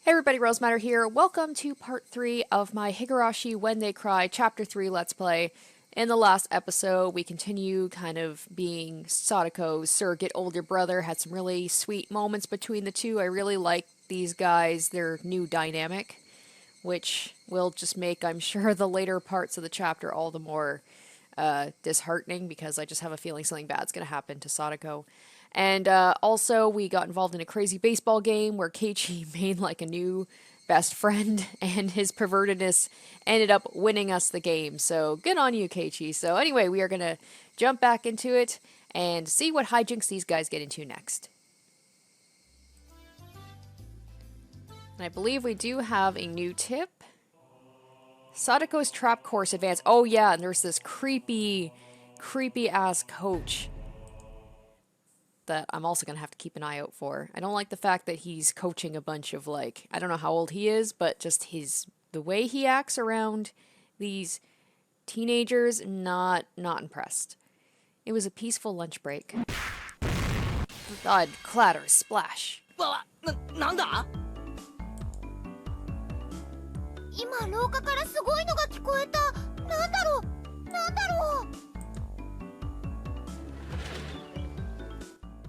Hey everybody, Rosematter here. Welcome to part 3 of my Higurashi When They Cry Chapter 3 Let's Play. In the last episode, we continue kind of being Sadako's surrogate older brother. Had some really sweet moments between the two. I really like these guys, their new dynamic, which will just make, I'm sure, the later parts of the chapter all the more disheartening because I just have a feeling something bad's going to happen to Sadako. And also, we got involved in a crazy baseball game where Keiichi made like a new best friend, and his pervertedness ended up winning us the game. So good on you, Keiichi. So anyway, we are going to jump back into it and see what hijinks these guys get into next. And I believe we do have a new tip. Sadako's trap course advanced. Oh yeah, and there's this creepy ass coach that I'm also going to have to keep an eye out for. I don't like the fact that he's coaching a bunch of, like, I don't know how old he is, but just the way he acts around these teenagers, not impressed. It was a peaceful lunch break. Thud, clatter, splash. なんだ?今廊下からすごいのが聞こえた。なんだろう。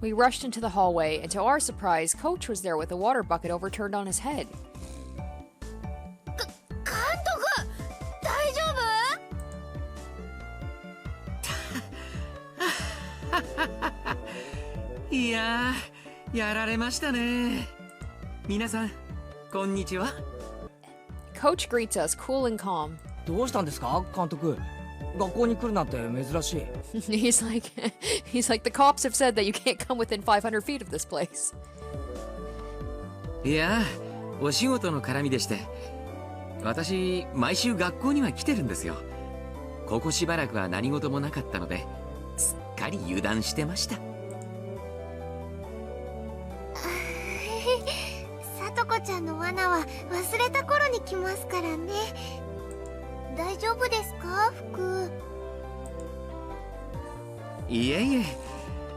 We rushed into the hallway, and to our surprise, Coach was there with a water bucket overturned on his head. 監督、大丈夫? いやー、やられましたね。皆さん、こんにちは。Coach greets us, cool and calm. どうしたんですか、監督。学校に来るなんて珍しい。he's like, the cops have said that you can't come within 500 feet of this place. いやー、お仕事の絡みでして。私、毎週学校には来てるんですよ。ここしばらくは何事もなかったので、すっかり油断してました。さとこちゃんの罠は忘れた頃に来ますからね。大丈夫ですか、服。いえいえ、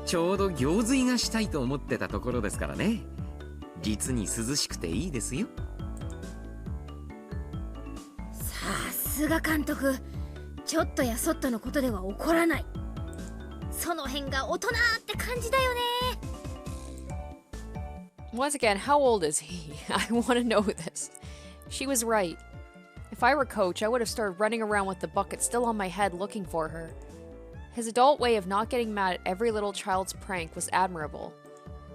ちょうど行水がしたいと思ってたところですからね。実に涼しくていいですよ。さすが監督、ちょっとやそっとのことでは怒らない。その辺が大人って感じだよね。Once again, how old is he? I want to know this. She was right. If I were Coach, I would have started running around with the bucket still on my head looking for her. His adult way of not getting mad at every little child's prank was admirable.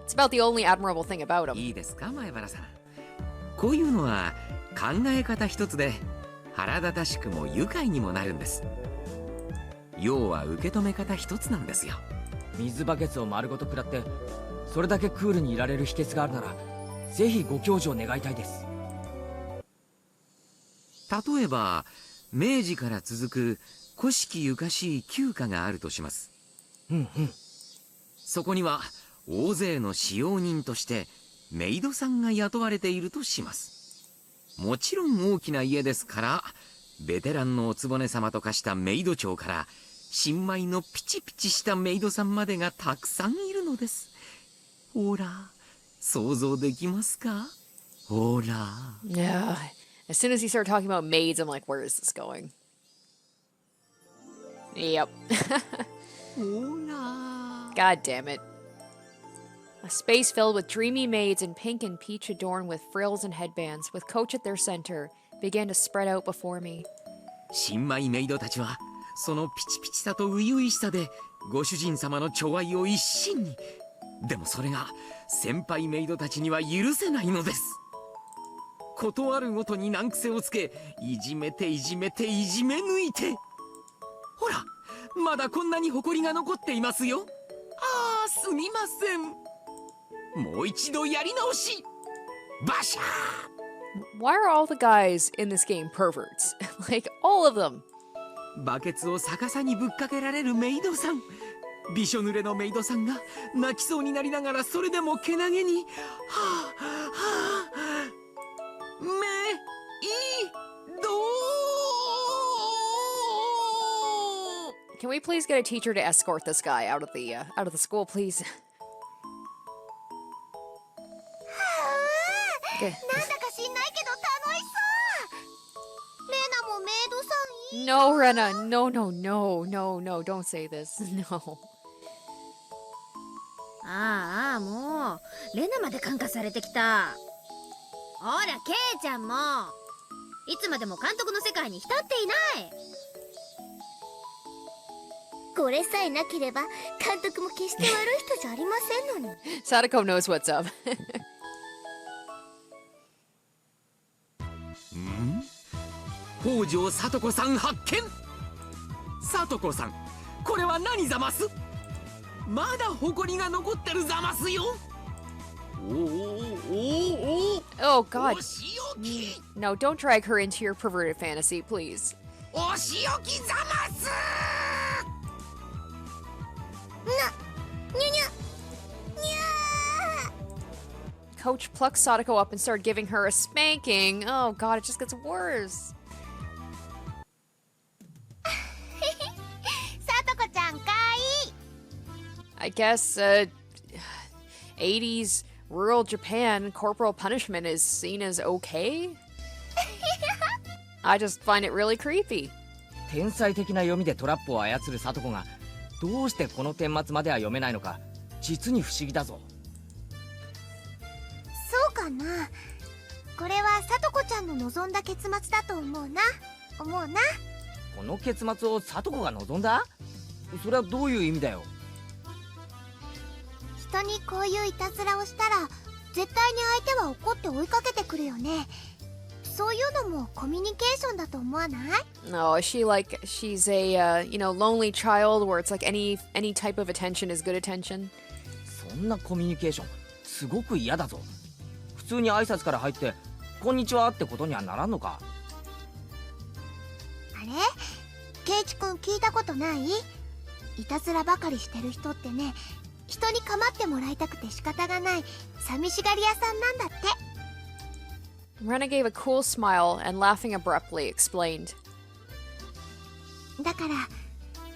It's about the only admirable thing about him. いいですか、前原さん。こういうのは考え方一つで腹立たしくも愉快にもなるんです。要は受け止め方一つなんですよ。水バケツを丸ごと食らってそれだけクールにいられる秘訣があるならぜひご教授を願いたいです。例えば明治から続く古式ゆかしい旧家があるとします。そこには大勢の使用人としてメイドさんが雇われているとします。もちろん大きな家ですから、ベテランのお局様と化したメイド長から新米のピチピチしたメイドさんまでがたくさんいるのです。ほら、想像できますか？ほら。Yeah. As soon as he started talking about maids, I'm like, where is this going? Yep. God damn it. A space filled with dreamy maids in pink and peach adorned with frills and headbands, with Coach at their center, began to spread out before me. 新米メイドたちはそのピチピチさと初々しさでご主人様の寵愛を一身に。でもそれが先輩メイドたちには許せないのです。ことあるごとに難癖をつけ、いじめていじめていじめ抜いて。ほら、まだこんなに埃が残っていますよ。ああ、すみません。もう一度やり直し。バシャー。 Why are all the guys in this game perverts? Like, all of them. バケツを逆さにぶっかけられるメイドさん。びしょ濡れのメイドさんが泣きそうになりながらそれでもけなげに、はあはあ、メイド。 Can we please get a teacher to escort this guy out of the school, please? なんだかさんいい。 No, Rena. No, no, no, no, no. Don't say this. No. ああもうレナまで感化されてきた。ほらケイちゃんもいつまでも監督の世界に浸っていない。これさえなければ監督も決して悪い人じゃありませんのに。 Sadako knows what's up. 北条さと子さん発見。さと子さん、これは何ざます？まだ埃が残ってるざますよ。おおおお Oh, God. お仕置き No, don't drag her into your perverted fantasy, please. お仕置きざます。にゅにゅにゃ Coach plucked Sadako up and started giving her a spanking. Oh, God, it just gets worse. ー。さとこちゃんかいい。 I guess, 80s rural Japan, corporal punishment is seen as okay? I just find it really creepy. 天才的な読みでトラップを操るサトコがどうしてこの顛末までは読めないのか実に不思議だぞ。そうかな。これはさとこちゃんの望んだ結末だと思うな。この結末をサトコが望んだ？それはどういう意味だよ。人にこういういたずらをしたら絶対に相手は怒って追いかけてくるよね。そういうのもコミュニケーションだと思わない？ No, is she like, she's a, lonely child where it's like any type of attention is good attention? そんなコミュニケーションすごく嫌だぞ。普通に挨拶から入ってこんにちはってことにはならんのか。あれケイチくん聞いたことない？いたずらばかりしてる人ってね、人に構ってもらいたくて仕方がない寂しがり屋さんなんだって。 Rena gave a cool smile and laughing abruptly explained. だから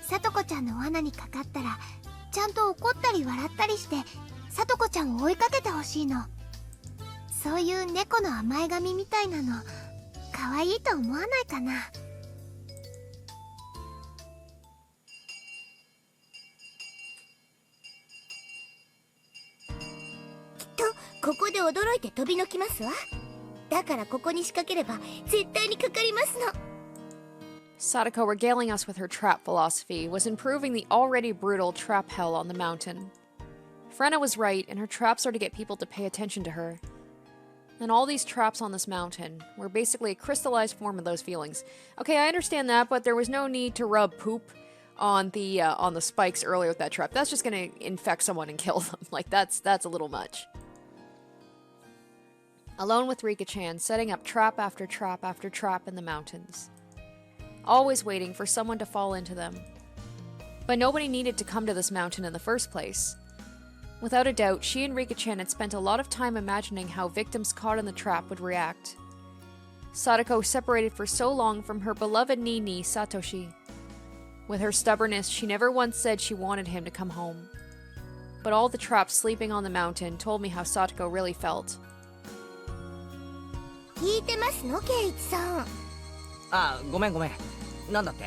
さとこちゃんの罠にかかったらちゃんと怒ったり笑ったりしてさとこちゃんを追いかけてほしいの。そういう猫の甘え髪みたいなの可愛いと思わないかな。きっとここで驚いて飛びのきますわ。だからここに仕掛ければ絶対にかかりますの。 Sadako, regaling us with her trap philosophy, was improving the already brutal trap hell on the mountain. Frenna was right, and her traps are to get people to pay attention to her. And all these traps on this mountain were basically a crystallized form of those feelings. Okay, I understand that, but there was no need to rub poop on the spikes earlier with that trap. That's just gonna infect someone and kill them. Like, that's a little much. Alone with Rika-chan, setting up trap after trap after trap in the mountains. Always waiting for someone to fall into them. But nobody needed to come to this mountain in the first place. Without a doubt, she and Rika-chan had spent a lot of time imagining how victims caught in the trap would react. Sadako separated for so long from her beloved Nini, Satoshi. With her stubbornness, she never once said she wanted him to come home. But all the traps sleeping on the mountain told me how Sadako really felt. 聞いてますのケイチさん。あ、ごめん。なんだって？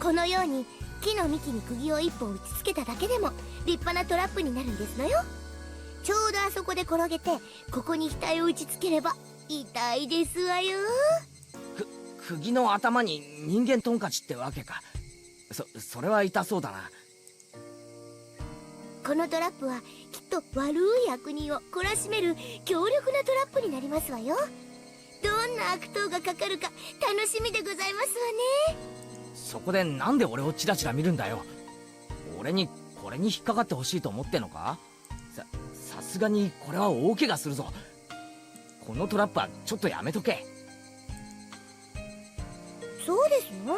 このように木の幹に釘を一本打ちつけただけでも立派なトラップになるんですのよ。ちょうどあそこで転げてここに額を打ちつければ痛いですわよ。釘の頭に人間トンカチってわけか。それは痛そうだな。このトラップはきっと悪い悪人を懲らしめる強力なトラップになりますわよ。どんな悪党がかかるか楽しみでございますわね。そこでなんで俺をチラチラ見るんだよ。俺にこれに引っかかってほしいと思ってんのか？さすがにこれは大怪我するぞ。このトラップはちょっとやめとけ。そうですの？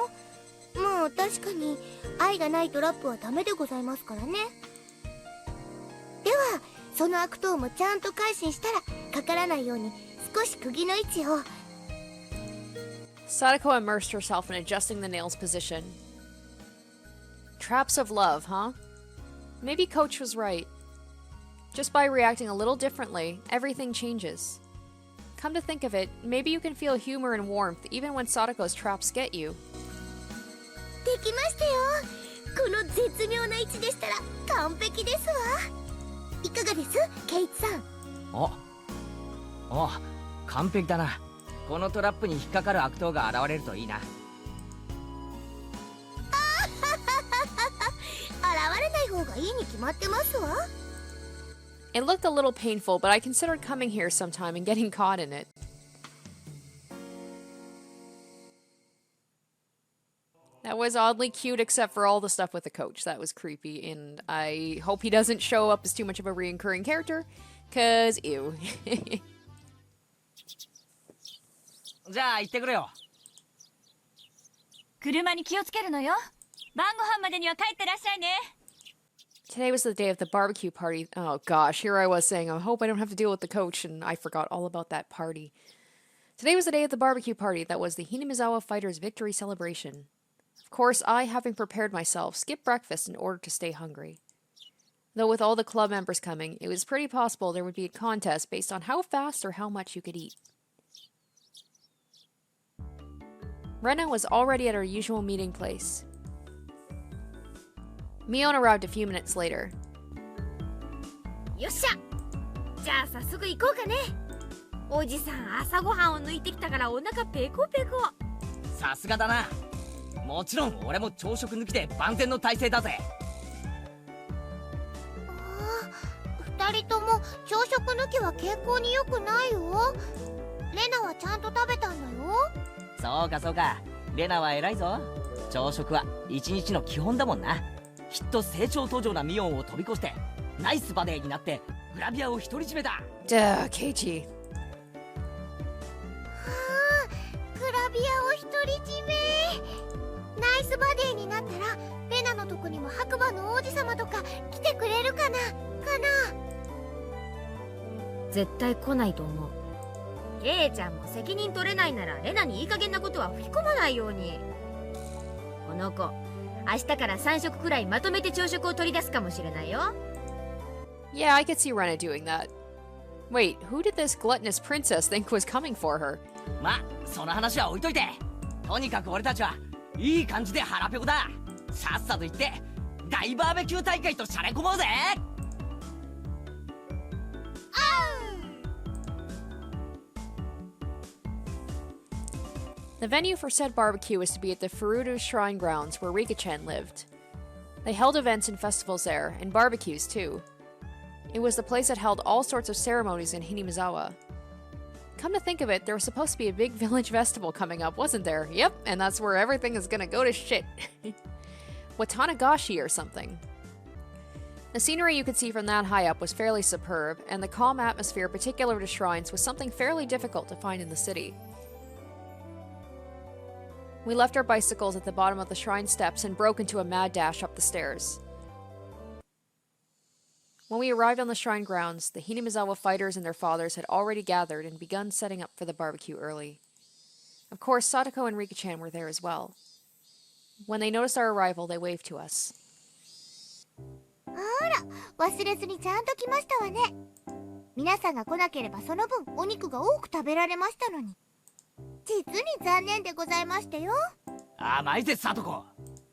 まあ確かに愛がないトラップはダメでございますからね。ではその悪党もちゃんと改心したらかからないように少し釘の位置を。 Sadako immersed herself in adjusting the nail's position. Traps of love, huh? Maybe Coach was right. Just by reacting a little differently, everything changes. Come to think of it, maybe you can feel humor and warmth even when Satoko's traps get you. できましたよ。この絶妙な位置でしたら完璧ですわ。いかがです、ケイチさん？お、完璧だな。このトラップに引っかかる悪党が現れるといいな。現れない方がいいに決まってますわ。It looked a little painful, but I considered coming here sometime and getting caught in it. That was oddly cute, except for all the stuff with the coach. That was creepy, and I hope he doesn't show up as too much of a recurring character, cause ew. じゃあ行ってくれよ。車に気をつけるのよ。晩ご飯までには帰ってらっしゃいね。 Today was the day of the barbecue party. Oh gosh, here I was saying, I hope I don't have to deal with the coach, and I forgot all about that party. Today was the day of the barbecue party that was the Hinamizawa Fighters' victory celebration. Of course, I, having prepared myself, skipped breakfast in order to stay hungry. Though with all the club members coming, it was pretty possible there would be a contest based on how fast or how much you could eat. Rena was already at her usual meeting place. Mion arrived a few minutes later. よっしゃ、じゃあ早速行こうかね。おじさん朝ごはんを抜いてきたからお腹ペコペコ。さすがだな。もちろん俺も朝食抜きで万全の体制だぜ。二人とも朝食抜きは健康に良くないよ。レナはちゃんと食べたんだよ。そうかそうか。レナは偉いぞ。朝食は一日の基本だもんな。きっと成長途上なミオンを飛び越してナイスバデーになってグラビアを独り占めだ。Duh, Keiichi. グラビアを独り占め。ナイスバデーになったらレナのとこにも白馬の王子様とか来てくれるかな。絶対来ないと思う。ケイちゃんも責任取れないならレナにいい加減なことは吹き込まないように。この子明日から3食くらいまとめて朝食を取り出すかもしれないよ。Yeah, I could see Rena doing that. Wait, who did this gluttonous princess think was coming for her? まあその話は置いといて、とにかく俺たちはいい感じで腹ペコだ。さっさと行って大バーベキュー大会としゃれ込もうぜ。The venue for said barbecue was to be at the Furudo Shrine Grounds where Rika-chan lived. They held events and festivals there, and barbecues too. It was the place that held all sorts of ceremonies in Hinamizawa. Come to think of it, there was supposed to be a big village festival coming up, wasn't there? Yep, and that's where everything is gonna go to shit. Watanagashi or something. The scenery you could see from that high up was fairly superb, and the calm atmosphere particular to shrines was something fairly difficult to find in the city. We left our bicycles at the bottom of the shrine steps and broke into a mad dash up the stairs. When we arrived on the shrine grounds, the Hinamizawa fighters and their fathers had already gathered and begun setting up for the barbecue early. Of course, Sadako and Rika-chan were there as well. When they noticed our arrival, they waved to us. あら、忘れずにちゃんと来ましたわね。皆さんが来なければその分お肉が多く食べられましたのに。実に残念でございましたよ。甘いぜサトコ。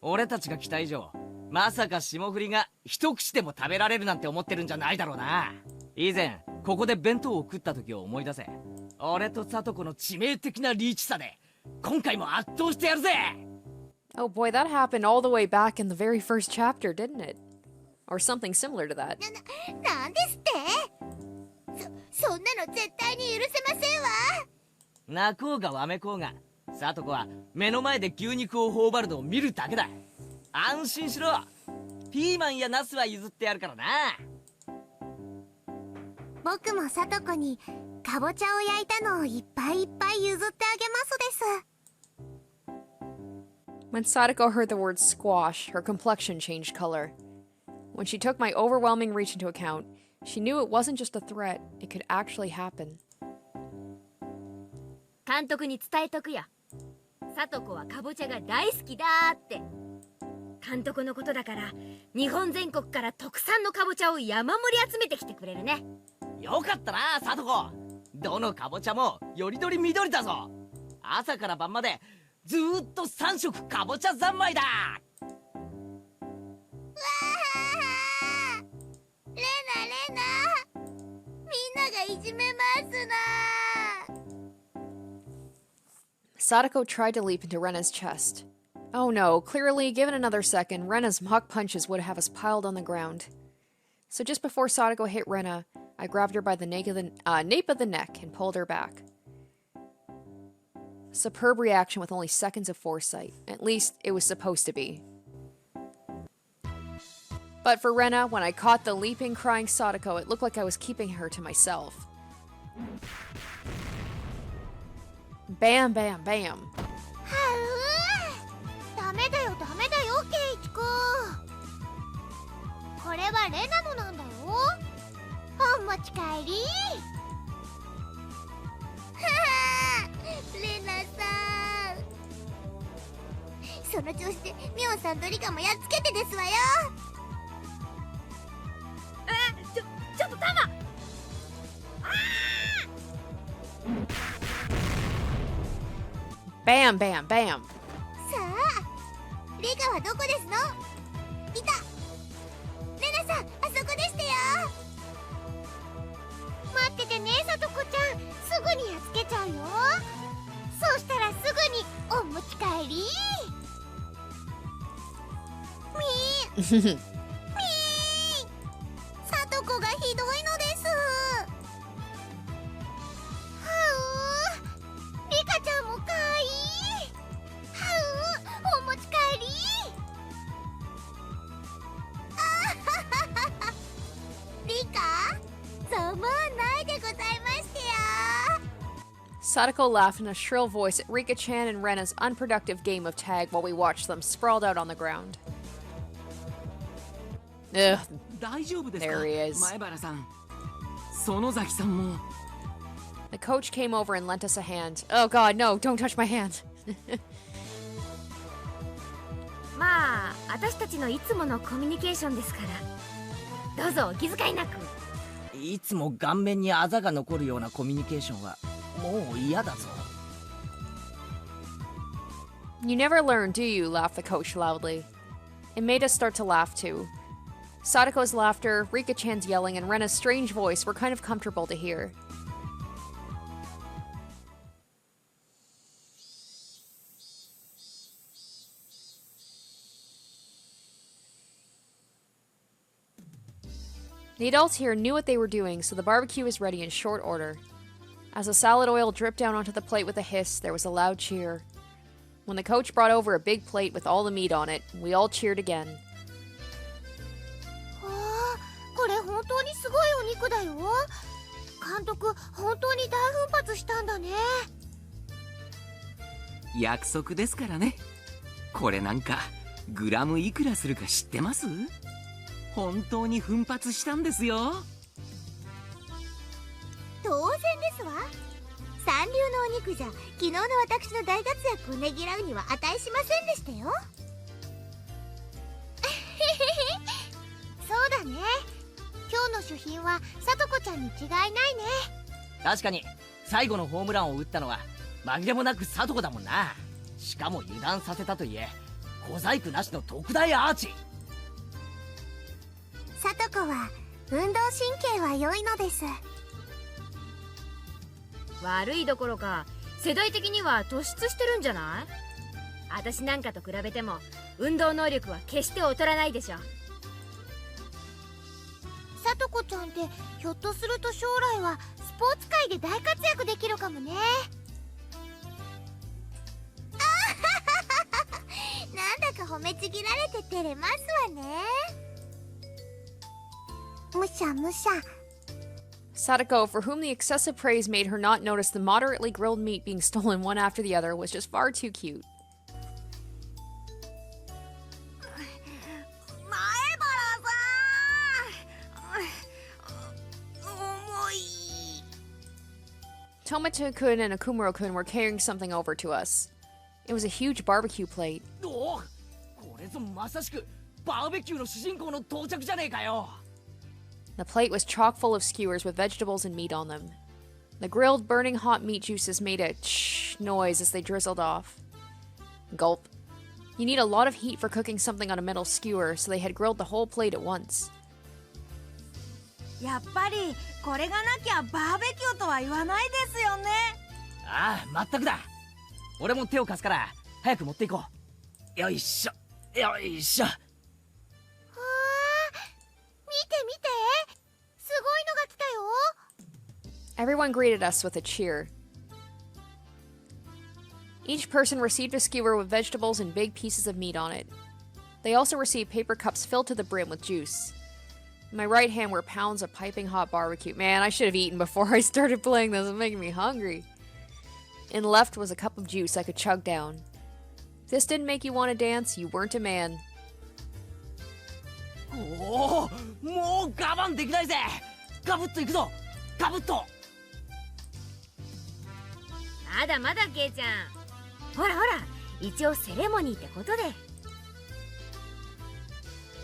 俺たちが来た以上まさか霜降りが一口でも食べられるなんて思ってるんじゃないだろうな。以前ここで弁当を食った時を思い出せ。俺とサトコの致命的なリーチさで今回も圧倒してやるぜ。 Oh boy, that happened all the way back in the very first chapter, didn't it? Or something similar to that. なんですって？そんなの絶対に許せませんわ。泣こうがわめこうがサトコは目の前で牛肉を頬張るのを見るだけだ。安心しろ。ピーマンやナスは譲ってやるからな。僕もサトコにかぼちゃを焼いたのをいっぱいいっぱい譲ってあげますです。 When Sadako heard the word squash, her complexion changed color. When she took my overwhelming reach into account, she knew it wasn't just a threat, it could actually happen. 監督に伝えとくよ。サトコはかぼちゃが大好きだって。監督のことだから日本全国から特産のかぼちゃを山盛り集めてきてくれるね。よかったなサトコ。どのかぼちゃもよりどり緑だぞ。朝から晩までずーっと3食かぼちゃ三昧だ。わあ、レナみんながいじめますな。 Sadako tried to leap into Rena's chest. Oh no, clearly, given another second, Rena's mock punches would have us piled on the ground. So just before Sadako hit Rena, I grabbed her by the nape of the neck and pulled her back. Superb reaction with only seconds of foresight. At least, it was supposed to be. But for Rena, when I caught the leaping, crying Sadako, it looked like I was keeping her to myself. Bam, bam, bam. はう、ダメだよケイイチくん。これはレナのなんだよ。お持ち帰り。はは、レナさん、その調子でミオンさんとリカもやっつけてですわよ。ちょっとタマ。Bam, bam, bam. さあ、リカはどこですの？いた。レナさん、あそこでしたよ。待っててね、サトコちゃん。すぐにやっつけちゃうよ。そうしたらすぐにお持ち帰り。みーみー、サトコがひどいのです。はう、リカちゃんもかわいい。お持ち帰り。あははは、リカ、そう思わないでございましてよ。 Sadako laughed in a shrill voice at Rika-chan and Rena's unproductive game of tag while we watched them sprawled out on the ground. Ugh, 大丈夫ですか There he is. 前原さん、園崎さんも。 the coach came over and lent us a hand. Oh god, no, don't touch my hand. まあ私たちのいつものコミュニケーションですからどうぞお気遣いなく。いつも顔面にあざが残るようなコミュニケーションはもう嫌だぞ。 You never learn, do you? Laughed the coach loudly. It made us start to laugh too. Sadako's laughter, Rika-chan's yelling, and Rena's strange voice were kind of comfortable to hear. The adults here knew what they were doing, so the barbecue was ready in short order. As the salad oil dripped down onto the plate with a hiss, there was a loud cheer. When the coach brought over a big plate with all the meat on it, we all cheered again. わあ、これ本当にすごいお肉だよ。監督、本当に大奮発したんだね。約束ですからね。これなんかグラムいくらするか知ってます？本当に奮発したんですよ。当然ですわ。三流のお肉じゃ昨日の私の大活躍をねぎらうには値しませんでしたよ。そうだね。今日の主賓はさとこちゃんに違いないね。確かに最後のホームランを打ったのは紛れもなくサトコだもんな。しかも油断させたといえ小細工なしの特大アーチ。さとこは運動神経は良いのです。悪いどころか世代的には突出してるんじゃない？私なんかと比べても運動能力は決して劣らないでしょ。さとこちゃんってひょっとすると将来はスポーツ界で大活躍できるかもね。なんだか褒めちぎられて照れますわね。むしゃむしゃ。 Sadako, for whom the excessive praise made her not notice the moderately grilled meat being stolen one after the other, was just far too cute. 前原さん、重い。 Tomato-kun and Akumuro-kun were carrying something over to us. It was a huge barbecue plate. おお、これぞまさしくバーベキューの主人公の到着じゃねえかよ。 The plate was chock full of skewers with vegetables and meat on them. The grilled, burning hot meat juices made a ch noise as they drizzled off. Gulp. You need a lot of heat for cooking something on a metal skewer, so they had grilled the whole plate at once. やっぱりこれがなきゃバーベキューとは言わないですよね。ああ、まったくだ。俺も手を貸すから早く持っていこう。よいしょよいしょ。わあ、見て見て、すごいのが来たよ。 Everyone greeted us with a cheer. Each person received a skewer with vegetables and big pieces of meat on it. They also received paper cups filled to the brim with juice. In my right hand were pounds of piping hot barbecue. Man, I should have eaten before I started playing this. It's making me hungry. In the left was a cup of juice I could chug down. If this didn't make you want to dance, you weren't a man. おお、もう我慢できないぜ。ガブッといくぞ。ガブッと。まだまだケイちゃん。ほらほら、一応セレモニーってことで。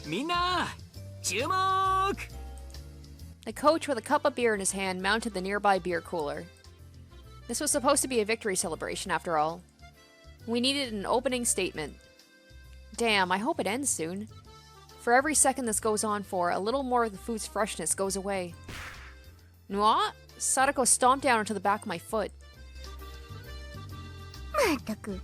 みんな注目。 The coach with a cup of beer in his hand mounted the nearby beer cooler. This was supposed to be a victory celebration after all. We needed an opening statement. Damn, I hope it ends soon. For every second this goes on for, a little more of the food's freshness goes away. What? Sadako stomped down onto the back of my foot. まったく、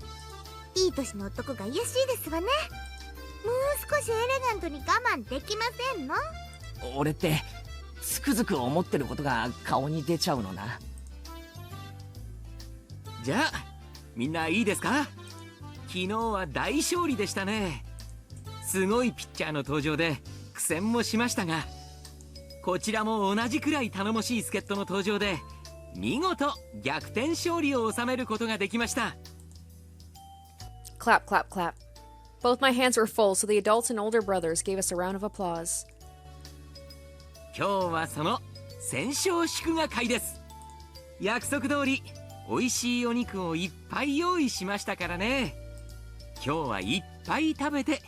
いい年の男が卑しいですわね。もう少しエレガントに我慢できませんの？俺ってつくづく思ってることが顔に出ちゃうのな。じゃあみんないいですか。昨日は大勝利でしたね。すごいピッチャーの登場で苦戦もしましたが、こちらも同じくらい頼もしい助っ人の登場で見事逆転勝利を収めることができました。 Clap, clap, clap. Both my hands were full, so the adults and older brothers gave us a round of applause. 今日はその戦勝祝賀会です。約束通り美味しいお肉をいっぱい用意しましたからね。今日はいっぱい食べて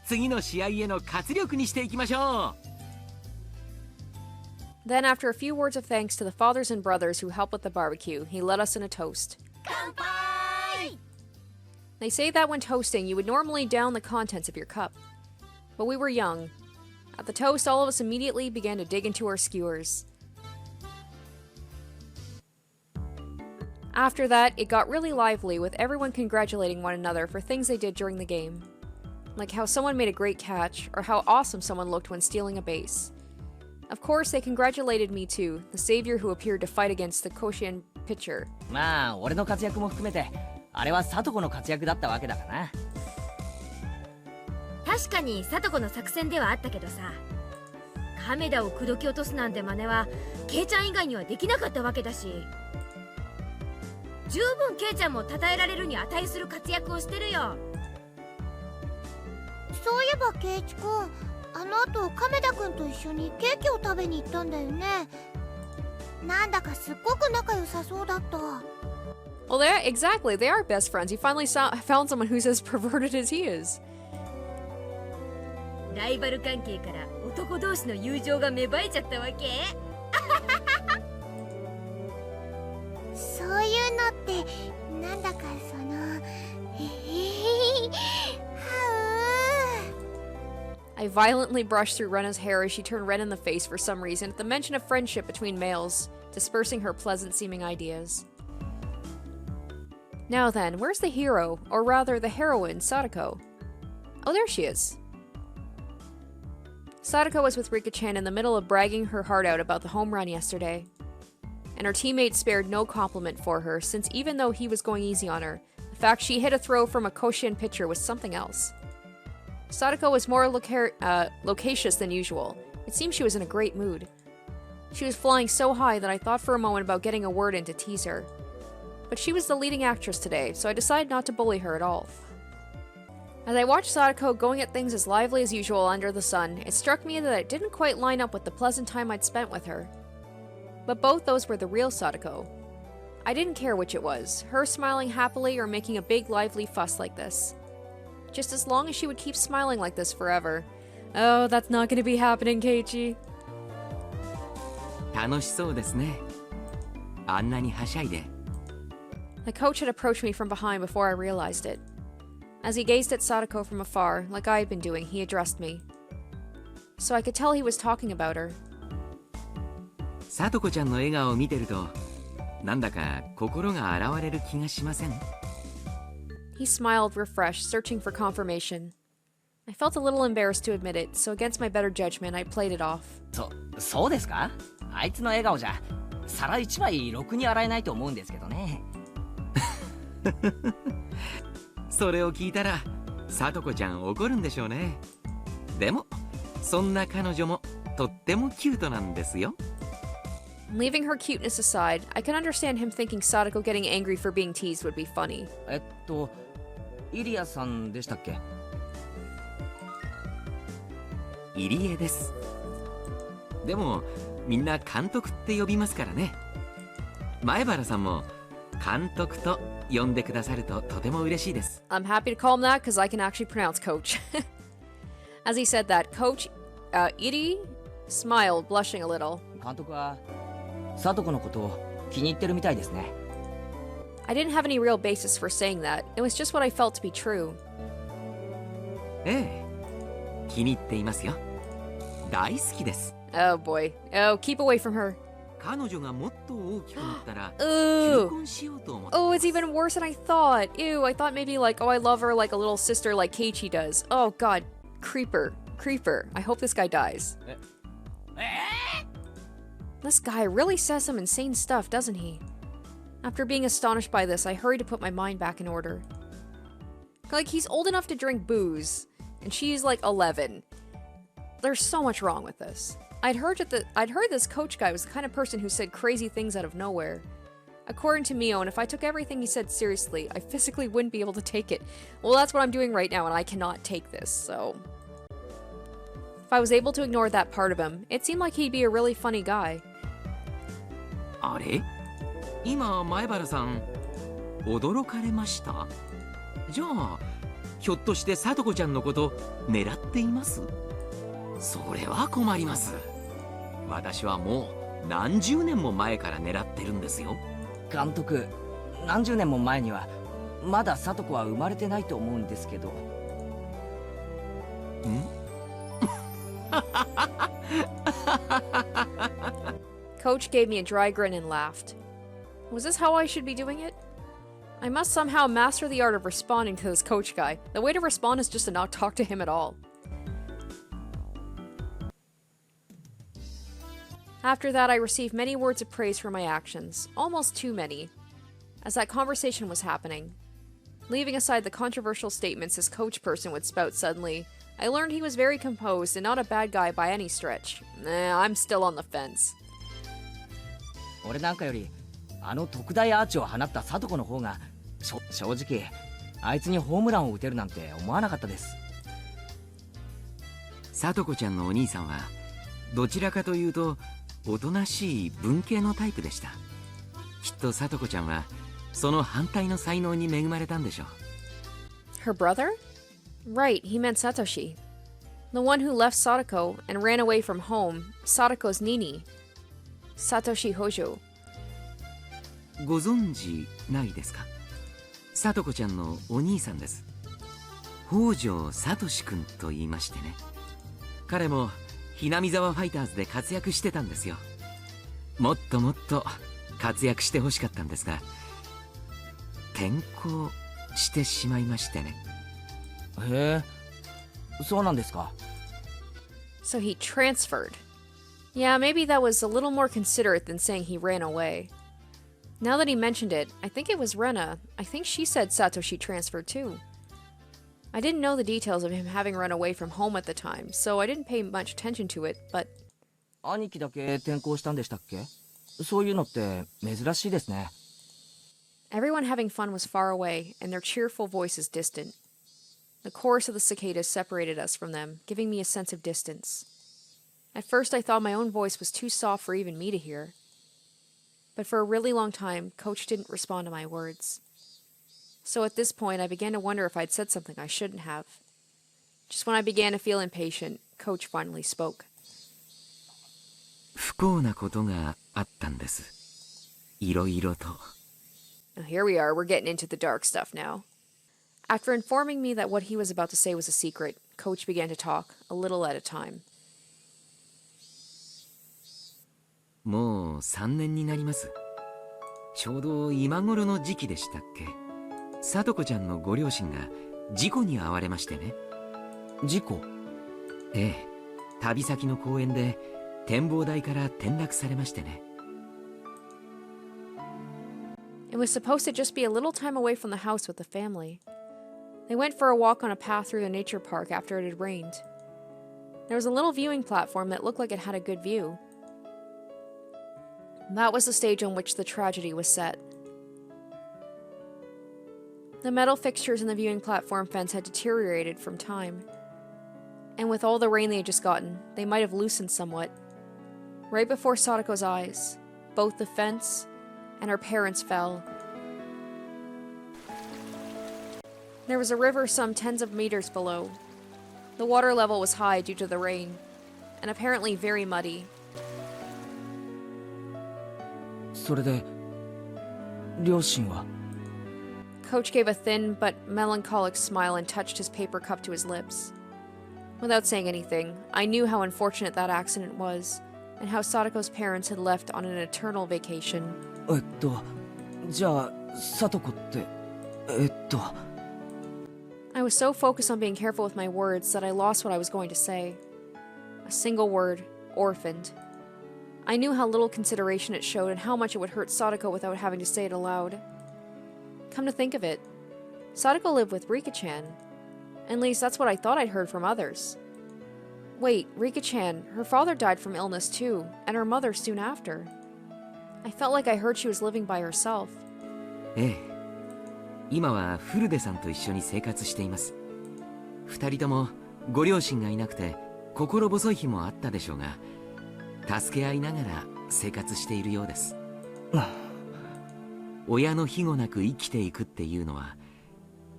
次の試合への活力にしていきましょう。 Then, after a few words of thanks to the fathers and brothers who helped with the barbecue, he led us in a toast. They say that when toasting, you would normally down the contents of your cup. But we were young. At the toast, all of us immediately began to dig into our skewers. After that, it got really lively, with everyone congratulating one another for things they did during the game. Like how someone made a great catch, or how awesome someone looked when stealing a base. Of course, they congratulated me too, the savior who appeared to fight against the Koshian pitcher. まあ俺の活躍も含めてあれはサトコの活躍だったわけだからな。確かにサトコの作戦ではあったけどさ、亀田を口説き落とすなんて真似はケイちゃん以外にはできなかったわけだし、十分ケイちゃんも称えられるに値する活躍をしてるよ。そういえばケイチ君、あの後亀田君と一緒にケーキを食べに行ったんだよね。なんだかすっごく仲良さそうだった。 Well, exactly. They are best friends. You finally found someone who's as perverted as he is. ライバル関係から男同士の友情が芽生えちゃったわけ。そういうのってなんだかそのI violently brushed through Rena's hair as she turned red in the face for some reason at the mention of friendship between males, dispersing her pleasant-seeming ideas. Now then, where's the hero, or rather the heroine, Sadako? Oh, there she is. Sadako was with Rika-chan in the middle of bragging her heart out about the home run yesterday. And her teammates spared no compliment for her, since even though he was going easy on her, the fact she hit a throw from a Koshian pitcher was something else. Sadako was more loquacious than usual. It seemed she was in a great mood. She was flying so high that I thought for a moment about getting a word in to tease her. But she was the leading actress today, so I decided not to bully her at all. As I watched Sadako going at things as lively as usual under the sun, it struck me that it didn't quite line up with the pleasant time I'd spent with her. But both those were the real Sadako. I didn't care which it was, her smiling happily or making a big lively fuss like this. Just as long as she would keep smiling like this forever. Oh, that's not going to be happening, Keiichi. 楽しそうですね。あんなにはしゃいで。 The coach had approached me from behind before I realized it. As he gazed at Sadako from afar, like I had been doing, he addressed me. So I could tell he was talking about her. さとこちゃんの笑顔を見てると、なんだか心が洗われる気がしません？ He smiled, refreshed, searching for confirmation. I felt a little embarrassed to admit it, so against my better judgment, I played it off. そうですか？あいつの笑顔じゃ皿一枚ろくに洗えないと思うんですけどね。それを聞いたらさとこちゃん怒るんでしょうね。でもそんな彼女もとってもキュートなんですよ。 Leaving her cuteness aside, I could understand him thinking Sadako getting angry for being teased would be funny. イリアさんでしたっけ？入江です。でもみんな監督って呼びますからね。前原さんも監督と呼んでくださるととても嬉しいです。 I'm happy to call him that because I can actually pronounce coach. As he said that, Coach Iri smiled, blushing a little. 監督はサトコのことを気に入ってるみたいですね。I didn't have any real basis for saying that. It was just what I felt to be true. ええ、気に入っていますよ。大好きです。 Oh boy. Oh, keep away from her. 彼女がもっと大きくなったら Ooh. 求婚しようと思って。 Oh, it's even worse than I thought. Ew, I thought maybe like, oh, I love her like a little sister like Keiichi does. Oh god. Creeper. I hope this guy dies. This guy really says some insane stuff, doesn't he? After being astonished by this, I hurried to put my mind back in order. Like, he's old enough to drink booze, and she's like 11. There's so much wrong with this. I'd heard this coach guy was the kind of person who said crazy things out of nowhere. According to Mio, and if I took everything he said seriously, I physically wouldn't be able to take it. Well, that's what I'm doing right now, and I cannot take this, so... If I was able to ignore that part of him, it seemed like he'd be a really funny guy. あれ？今前原さん驚かれました？じゃあひょっとしてさとこちゃんのこと狙っています？それは困ります。私はもう何十年も前から狙ってるんですよ。監督、何十年も前にはまだサトコは生まれてないと思うんですけど。ん？ Coach gave me a dry grin and laughed. Was this how I should be doing it? I must somehow master the art of responding to this coach guy. The way to respond is just to not talk to him at all. After that, I received many words of praise for my actions, almost too many, as that conversation was happening. Leaving aside the controversial statements this coach person would spout suddenly, I learned he was very composed and not a bad guy by any stretch. I'm still on the fence. 俺なんかよりあの特大アーチを放ったサトコの方が正直あいつにホームランを打てるなんて思わなかったです。さとこちゃんのお兄さんはどちらかというとおとなしい文系のタイプでした。きっとさとこちゃんはその反対の才能に恵まれたんでしょう。 Her brother? Right, he meant Satoshi. The one who left Sadako and ran away from home, Sadako's Nini. Satoshi Hojo. ご存知ないですか？さとこちゃんのお兄さんです。北条サトシ君と言いましてね。彼もひなみ沢ファイターズで活躍してたんですよ。もっともっと活躍してほしかったんですが、転校してしまいましてね。へえ、そうなんですか。 So he transferred. Yeah, maybe that was a little more considerate than saying he ran away. Now that he mentioned it, I think it was Rena. I think she said Satoshi transferred too. I didn't know the details of him having run away from home at the time, so I didn't pay much attention to it, but... 兄貴だけ転校したんでしたっけ？そういうのって珍しいですね。 Everyone having fun was far away, and their cheerful voices distant. The chorus of the cicadas separated us from them, giving me a sense of distance. At first I thought my own voice was too soft for even me to hear. But for a really long time, Coach didn't respond to my words. So at this point, I began to wonder if I'd said something I shouldn't have. Just when I began to feel impatient, Coach finally spoke. 不幸なことがあったんです。いろいろと。 Now, here we are, we're getting into the dark stuff now. After informing me that what he was about to say was a secret, Coach began to talk, a little at a time. もう3年になります。ちょうど今頃の時期でしたっけ。聡子ちゃんのご両親が事故に遭われましてね。事故？ええ、旅先の公園で展望台から転落されましてね。It was supposed to just be a little time away from the house with the family. They went for a walk on a path through the nature park after it had rained. There was a little viewing platform that looked like it had a good view. That was the stage on which the tragedy was set. The metal fixtures in the viewing platform fence had deteriorated from time. And with all the rain they had just gotten, they might have loosened somewhat. Right before Sadako's eyes, both the fence and her parents fell. There was a river some tens of meters below. The water level was high due to the rain, and apparently very muddy. それで両親は？ Coach gave a thin but melancholic smile and touched his paper cup to his lips. Without saying anything, I knew how unfortunate that accident was, and how Sadako's parents had left on an eternal vacation. じゃあ聡子ってI was so focused on being careful with my words that I lost what I was going to say. A single word, orphaned. I knew how little consideration it showed and how much it would hurt Sadako without having to say it aloud. Come to think of it, Sadako lived with Rika-chan. At least that's what I thought I'd heard from others. Wait, Rika-chan, her father died from illness too, and her mother soon after. I felt like I heard she was living by herself. ええ、今はフルデさんと一緒に生活しています。2人ともご両親がいなくて心細い日もあったでしょうが、助け合いながら生活しているようです。親の庇護なく生きていくっていうのは、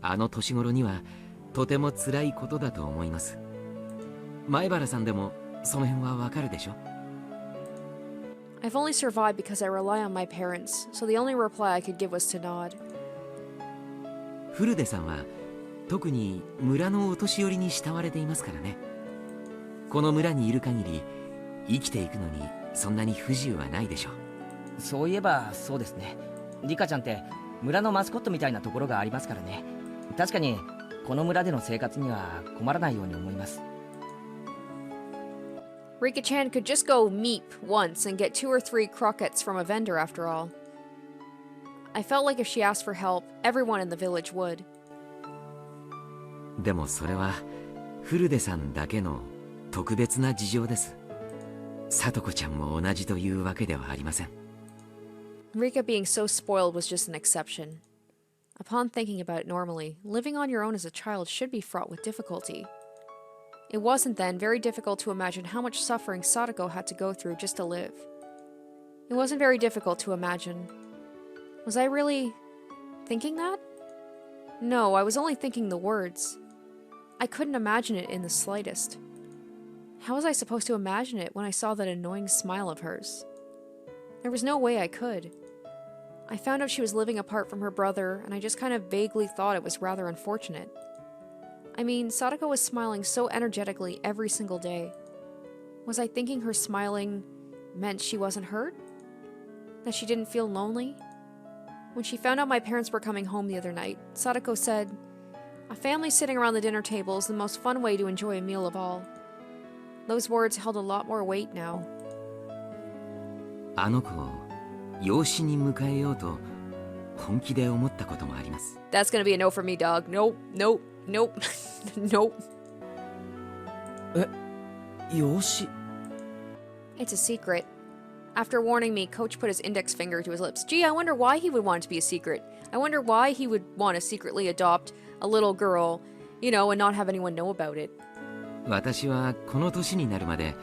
あの年頃にはとても辛いことだと思います。前原さんでもその辺はわかるでしょ。 I've only survived because I rely on my parents, so the only reply I could give was to nod. フルデさんは特に村のお年寄りに慕われていますからね。この村にいる限り生きていくのにそんなに不自由はないでしょう。そういえばそうですね。リカちゃんって村のマスコットみたいなところがありますからね。確かにこの村での生活には困らないように思います。 Rika-chan could just go meep once and get 2 or 3 croquettes from a vendor after all. I felt like if she asked for help, everyone in the village would. でもそれはフルデさんだけの特別な事情です。聡子ちゃんも同じというわけではありません。 Rika being so spoiled was just an exception. Upon thinking about it normally, living on your own as a child should be fraught with difficulty. It wasn't then very difficult to imagine how much suffering Sadako had to go through just to live. It wasn't very difficult to imagine. Was I really thinking that? No, I was only thinking the words. I couldn't imagine it in the slightest. How was I supposed to imagine it when I saw that annoying smile of hers? There was no way I could. I found out she was living apart from her brother, and I just kind of vaguely thought it was rather unfortunate. I mean, Sadako was smiling so energetically every single day. Was I thinking her smiling meant she wasn't hurt? That she didn't feel lonely? When she found out my parents were coming home the other night, Sadako said, "A family sitting around the dinner table is the most fun way to enjoy a meal of all." Those words held a lot more weight now. あの子を養子に迎えようと本気で思ったこともあります。 That's gonna be a no for me, dog. Nope, nope, nope, nope. 養子？ It's a secret. After warning me, Coach put his index finger to his lips. Gee, I wonder why he would want it to be a secret. I wonder why he would want to secretly adopt a little girl, and not have anyone know about it. 私はこの年になるまで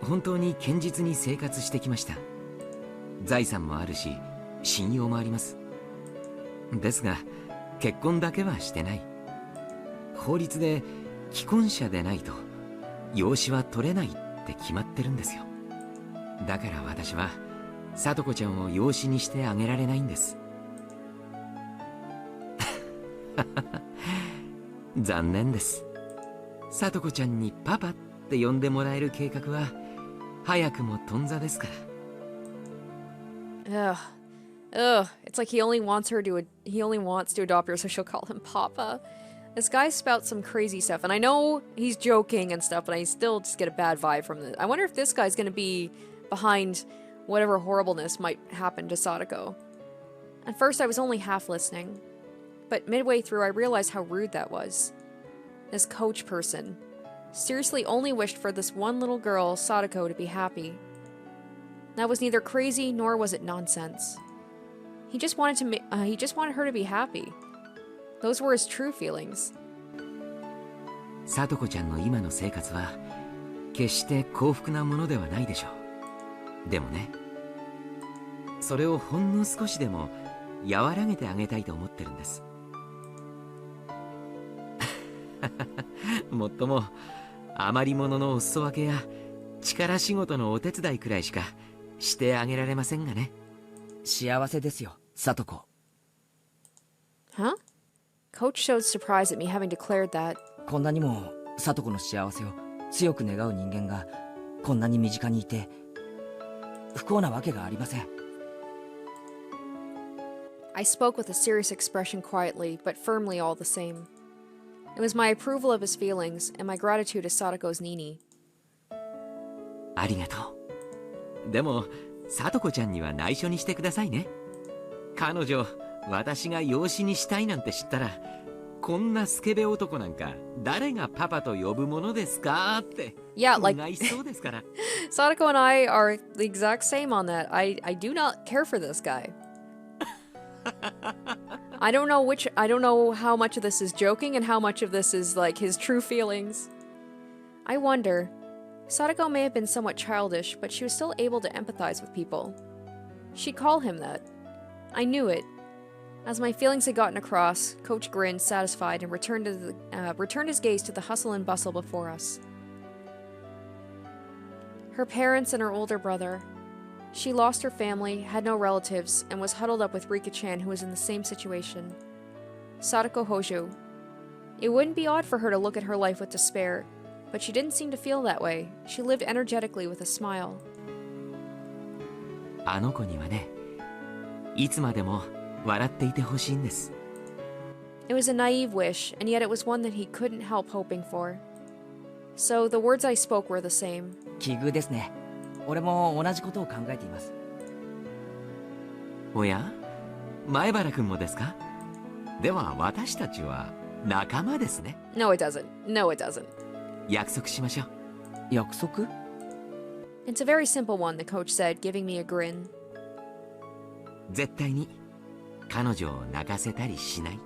本当に堅実に生活してきました。財産もあるし信用もあります。ですが結婚だけはしてない。法律で既婚者でないと養子は取れないって決まってるんですよ。だから私は聡子ちゃんを養子にしてあげられないんです。残念です。聡子ちゃんにパパって呼んでもらえる計画は早くも頓挫ですから。It's like he only wants to adopt her, so she'll call him Papa. This guy spouts some crazy stuff, and I know he's joking and stuff, but I still just get a bad vibe from this. I wonder if this guy's gonna be behind whatever horribleness might happen to Sadako. At first, I was only half listening, but midway through, I realized how rude that was. This coach person seriously only wished for this one little girl, Sadako, to be happy. That was neither crazy nor was it nonsense. He just wanted her to be happy. Those were his true feelings. 聡子ちゃんの今の生活は決して幸福なものではないでしょう。でもね、それをほんの少しでも和らげてあげたいと思ってるんです。もっとも余り物のお裾分けや力仕事のお手伝いくらいしかしてあげられませんがね。幸せですよ、聡子。Huh? Coach showed surprise at me having declared that. こんなにも聡子の幸せを強く願う人間がこんなに身近にいて不幸なわけがありません。I spoke with a serious expression quietly, but firmly all the same. It was my approval of his feelings and my gratitude to Sadako's Nini. ありがとう。でも、聡子ちゃんには内緒にしてくださいね。彼女、私が養子にしたいなんて知ったら、こんなスケベ男なんか誰がパパと呼ぶものですかって。Yeah, like いそうですから。Sadako and I are the exact same on that. I do not care for this guy. I don't know how much of this is joking and how much of this is like his true feelings. I wonder. Sadako may have been somewhat childish, but she was still able to empathize with people. She'd call him that. I knew it. As my feelings had gotten across, Coach grinned, satisfied, and returned his gaze to the hustle and bustle before us. Her parents and her older brother. She lost her family, had no relatives, and was huddled up with Rika-chan, who was in the same situation. Sadako Hojo. It wouldn't be odd for her to look at her life with despair, but she didn't seem to feel that way. She lived energetically with a smile. あの子にはね、いつまでも笑っていてほしいんです。It was a naive wish, and yet it was one that he couldn't help hoping for. So the words I spoke were the same. 奇遇ですね。俺も同じことを考えています。おや、前原くんもですか？では私たちは仲間ですね。No, it doesn't. No, it doesn't. 約束しましょう。約束？ It's a very simple one, the coach said, giving me a grin. 絶対に彼女を泣かせたりしない。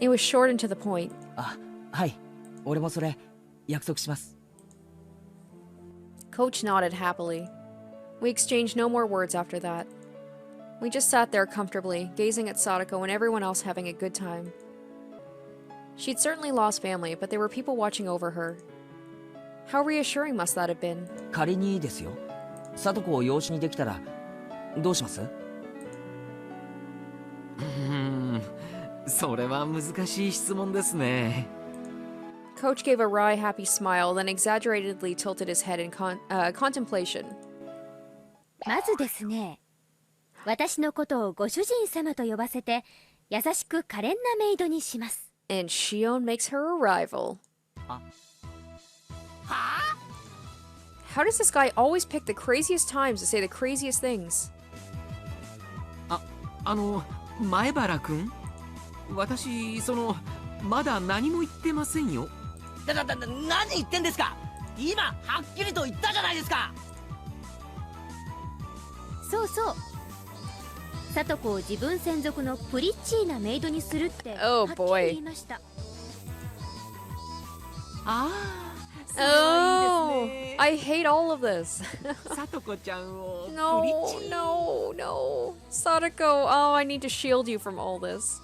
It was short and to the point. あ、はい。俺もそれ約束します。Coach nodded happily. We exchanged no more words after that. We just sat there comfortably, gazing at Sadako and everyone else having a good time. She'd certainly lost family, but there were people watching over her. How reassuring must that have been? 仮にですよ。聡子を養子にできたらどうします？それは難しい質問ですね。Coach gave a wry, happy smile, then exaggeratedly tilted his head in contemplation. まずですね、私のことをご主人様と呼ばせて優しく可憐なメイドにします。And Shion makes her arrival. How does this guy always pick the craziest times to say the craziest things? 前原くん、私まだ何も言ってませんよ。何言ってんですか？今はっきりと言ったじゃないですか。そうそう。聡子を自分専属のプリッチーなメイドにするっては Oh っきり boy. 言いました。Oh, I hate all of this. 聡子ちゃんを No, プリッチ no, no. Sadako, oh, I need to shield you from all this.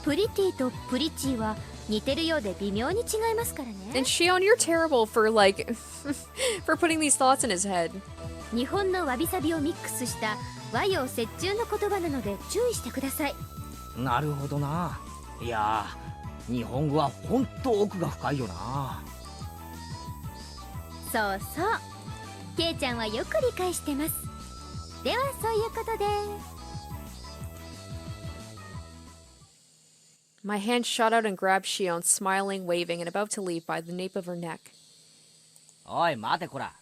プリティとプリッチーは似てるようで微妙に違いますからね。 And Shion, you're terrible for like for putting these thoughts in his head. 日本のわびさびをミックスした和洋折衷の言葉なので注意してください。なるほどな。いやー、日本語は本当奥が深いよな。そうそう、ケイちゃんはよく理解してます。ではそういうことで。 My hand shot out and grabbed Shion, smiling, waving, and about to leave by the nape of her neck. おい待てこら、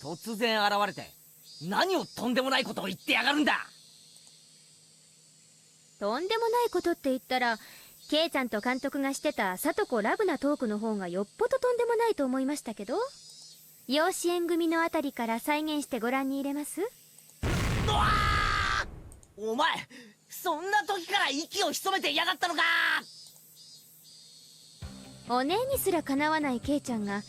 突然現れて何をとんでもないことを言ってやがるんだ。とんでもないことって言ったら、ケイちゃんと監督がしてたサトコラブなトークの方がよっぽどとんでもないと思いましたけど、養子縁組のあたりから再現してご覧に入れます？お前そんな時から息を潜めてやがったのか。お姉にすらかなわないケイちゃんが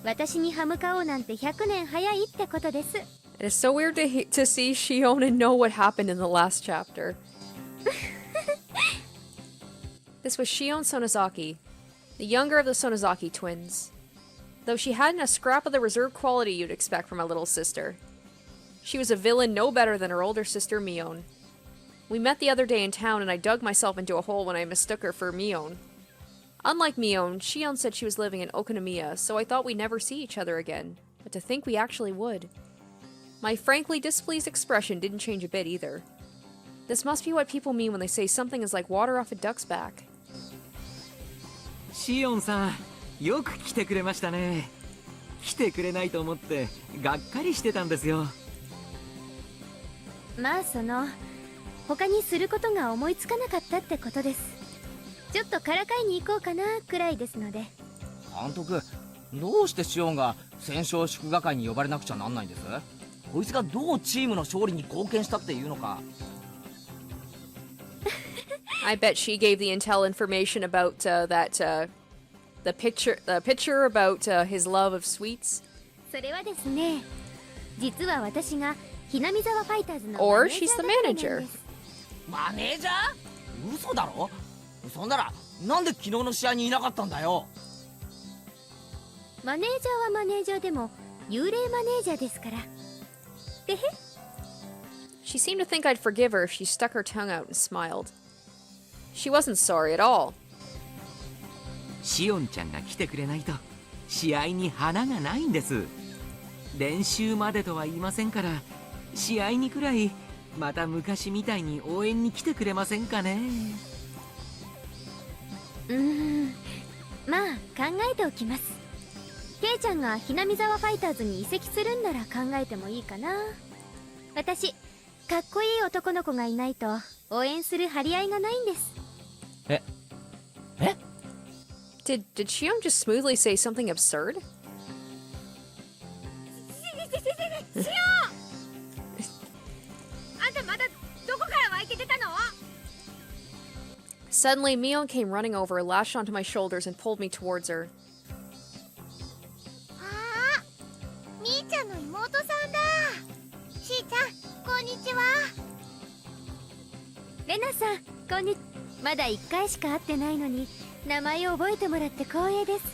私に歯向かおうなんて100年早いってことです。 It is so weird to see Shion and know what happened in the last chapter. This was Shion Sonozaki, the younger of the Sonozaki twins. Though she hadn't a scrap of the reserved quality you'd expect from a little sister. She was a villain no better than her older sister Mion. We met the other day in town and I dug myself into a hole when I mistook her for Mion. Unlike Mion, Shion said she was living in Okonomiya, so I thought we'd never see each other again. But to think we actually would. My frankly displeased expression didn't change a bit either. This must be what people mean when they say something is like water off a duck's back. シオンさん、よく来てくれましたね。来てくれないと思ってがっかりしてたんですよ。まあ他にすることが思いつかなかったってことです。ちょっとからかいに行こうかなくらいですので。監督、どうしてシオンが戦勝祝賀会に呼ばれなくちゃなんないんです？こいつがどうチームの勝利に貢献したっていうのか。I bet she gave the intel information about the picture about his love of sweets. それはですね、実は私がひなみ沢ファイターズの Or マネージ she's ャー the だからなんで manager. す。マネージャー？嘘だろ？そんならなんで昨日の試合にいなかったんだよ。マネージャーはマネージャーでも幽霊マネージャーですから。てへ。 She seemed to think I'd forgive her if she stuck her tongue out and smiled. She wasn't sorry at all. シオンちゃんが来てくれないと試合に花がないんです。練習までとは言いませんから、試合にくらいまた昔みたいに応援に来てくれませんかね。まあ考えておきます。ケイちゃんがひなみ沢ファイターズに移籍するんなら考えてもいいかな。私かっこいい男の子がいないと応援する張り合いがないんです。え Did Shion just smoothly say something absurd? シオンあんたまだどこから湧いて出たの？ Suddenly, Mion came running over, lashed onto my shoulders, and pulled me towards her. あー、みーちゃんの妹さんだ。しーちゃん、こんにちは。レナさん、こんにちは。まだ1回しか会ってないのに名前を覚えてもらって光栄です。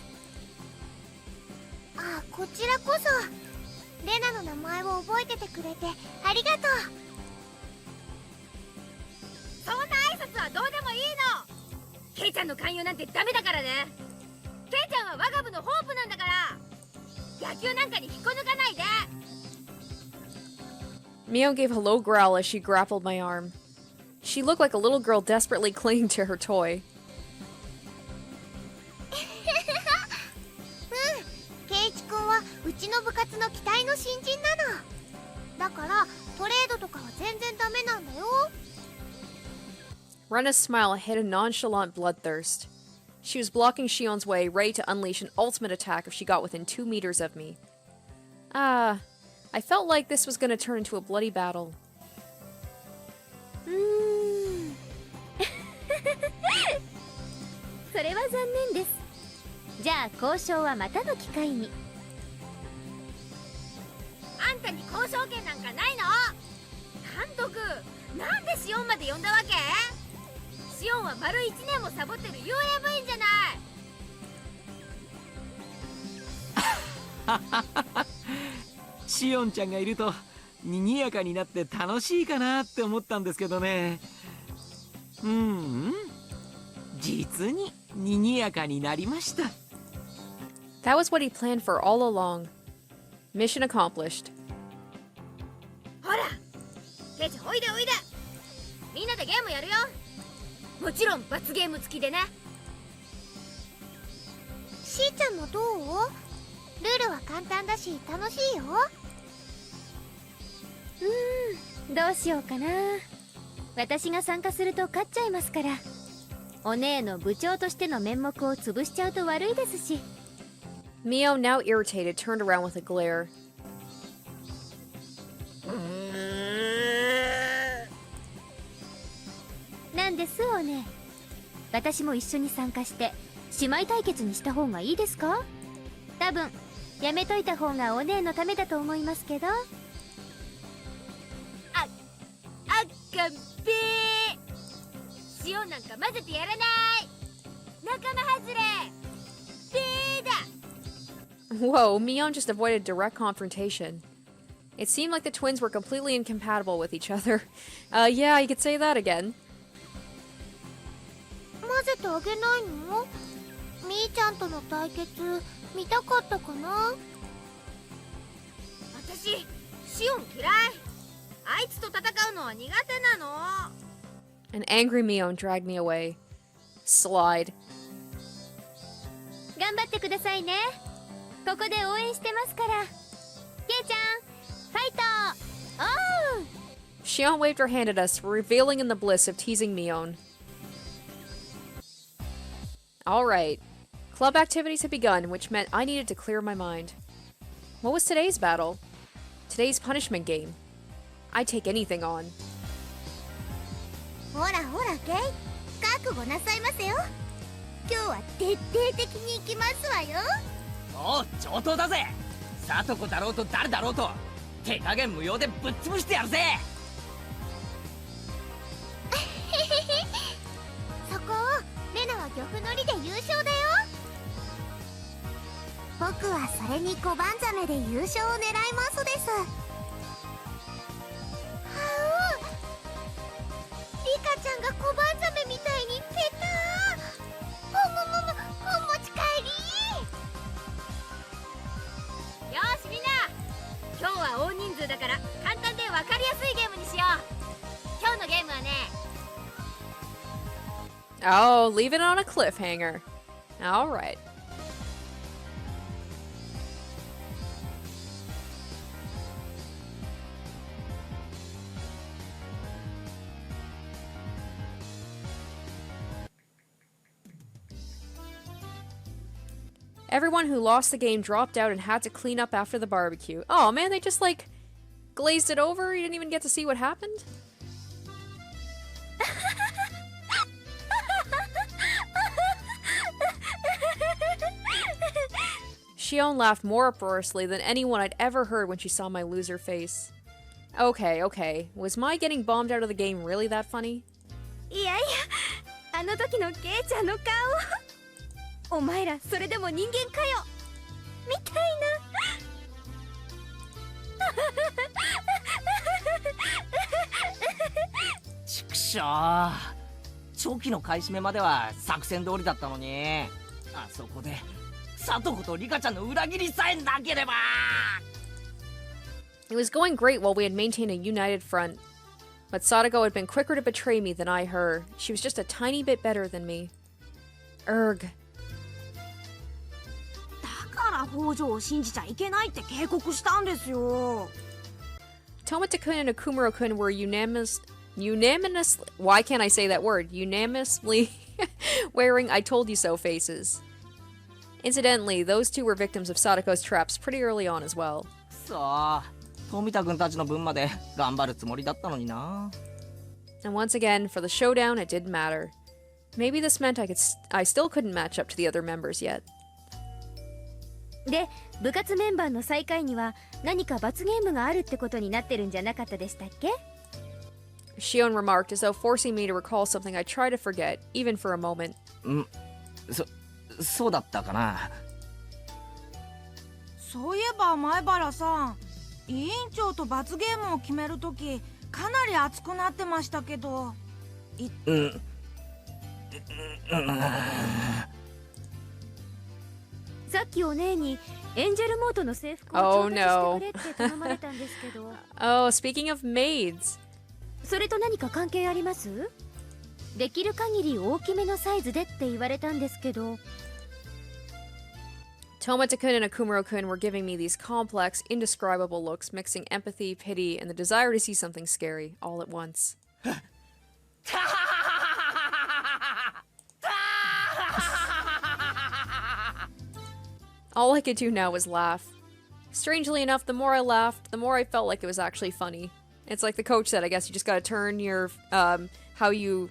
あ、こちらこそ。レナの名前を覚えててくれてありがとう。そんな挨拶はどうでもいいの。ケイちゃんの勧誘なんてダメだからね。ケイちゃんは我が部のホープなんだから、野球なんかに引っこ抜かないで。 Mion gave a low growl as she grappled my arm. She looked like a little girl desperately clinging to her toy. ケイチ君はうちの部活の期待の新人なの。だからトレードとかは全然ダメなんだよ。 Rena's smile hid a nonchalant bloodthirst. She was blocking Shion's way, ready to unleash an ultimate attack if she got within 2 meters of me. I felt like this was going to turn into a bloody battle. それは残念です。じゃあ交渉はまたの機会に。あんたに交渉権なんかないの？監督、なんでシオンまで呼んだわけ？シオンは丸1年もサボってる幽霊部員じゃない。シオンちゃんがいると賑やかになって楽しいかなって思ったんですけどね。実に賑やかになりました。 That was what he planned for all along. Mission accomplished. ほらケイちゃんおいでおいで、みんなでゲームやるよ。もちろん罰ゲーム付きでね。しーちゃんもどう？ルールは簡単だし楽しいよ。どうしようかな。私が参加すると勝っちゃいますから。お姉の部長としての面目を潰しちゃうと悪いですし。 Mio, now irritated, turned around with a glare. なんですお姉、私も一緒に参加して姉妹対決にした方がいいですか？多分やめといた方がお姉のためだと思いますけど。あっかべー、塩なんか混ぜてやらない。仲間外れべーだ。 Whoa, Mion just avoided direct confrontation. It seemed like the twins were completely incompatible with each other. Yeah, you could say that again. 混ぜてあげないの？みーちゃんとの対決見たかったかな？私シオン嫌い。あいつと戦うのは苦手なの。 An angry Mion dragged me away. Slide. 頑張ってくださいね。ここで応援してますから。ケイちゃんファイト。おう。 Shion waved her hand at us, reveling in the bliss of teasing Mion. Alright. Club activities had begun, which meant I needed to clear my mind. What was today's battle? Today's punishment game. I'd take anything on. ほらほらケイ、覚悟なさいませよ。今日は徹底的に行きますわよ。おう上等だぜ。サトコだろうと誰だろうと手加減無用でぶっ潰してやるぜ。そこをレナは漁夫の利で優勝だよ。僕はそれに小判ザメで優勝を狙いますです。はう、リカちゃんが小判ザメみたいにペター。お持ち帰り。よしみんな、今日は大人数だから簡単で分かりやすいゲームにしよう。今日のゲームはね。 Oh, leave it on a cliffhanger. Alright. Everyone who lost the game dropped out and had to clean up after the barbecue. Oh man, they just like glazed it over? You didn't even get to see what happened? Shion laughed more uproariously than anyone I'd ever heard when she saw my loser face. Okay. Was my getting bombed out of the game really that funny? いやいや、あの時のケイちゃんの顔。お前らそれでも人間かよみたいな。ちくしょう、チョキの買い占めまでは作戦通りだったのに、あそこでサトコとリカちゃんの裏切りさえなければ。 It was going great while we had maintained a united front. But Sadako had been quicker to betray me than I her. She was just a tiny bit better than me. Erg. だから北条を信じちゃいけないって警告したんですよ。 Tomata-kun and Akumuro-kun were unanimously, why can't I say that word? Unanimously wearing I told you so faces. Incidentally, those two were victims of Sadako's traps pretty early on as well. さあ、富田君たちの分まで頑張るつもりだったのにな。 And once again, for the showdown, it didn't matter. Maybe this meant I still couldn't match up to the other members yet. で、部活メンバーの最下位には何か罰ゲームがあるってことになってるんじゃなかったでしたっけ？ Shion remarked, as though forcing me to recall something I tried to forget, even for a moment. そうだったかな。そういえば前原さん、委員長と罰ゲームを決めるときかなり熱くなってましたけど。さっきお姉にエンジェルモートの制服を調達してくれって頼まれたんですけど。Oh, speaking of maids. それと何か関係あります？できる限り大きめのサイズでって言われたんですけど。Tomata-kun and Akumuro-kun were giving me these complex, indescribable looks, mixing empathy, pity, and the desire to see something scary all at once. All I could do now was laugh. Strangely enough, the more I laughed, the more I felt like it was actually funny. It's like the coach said, I guess you just gotta turn your, how you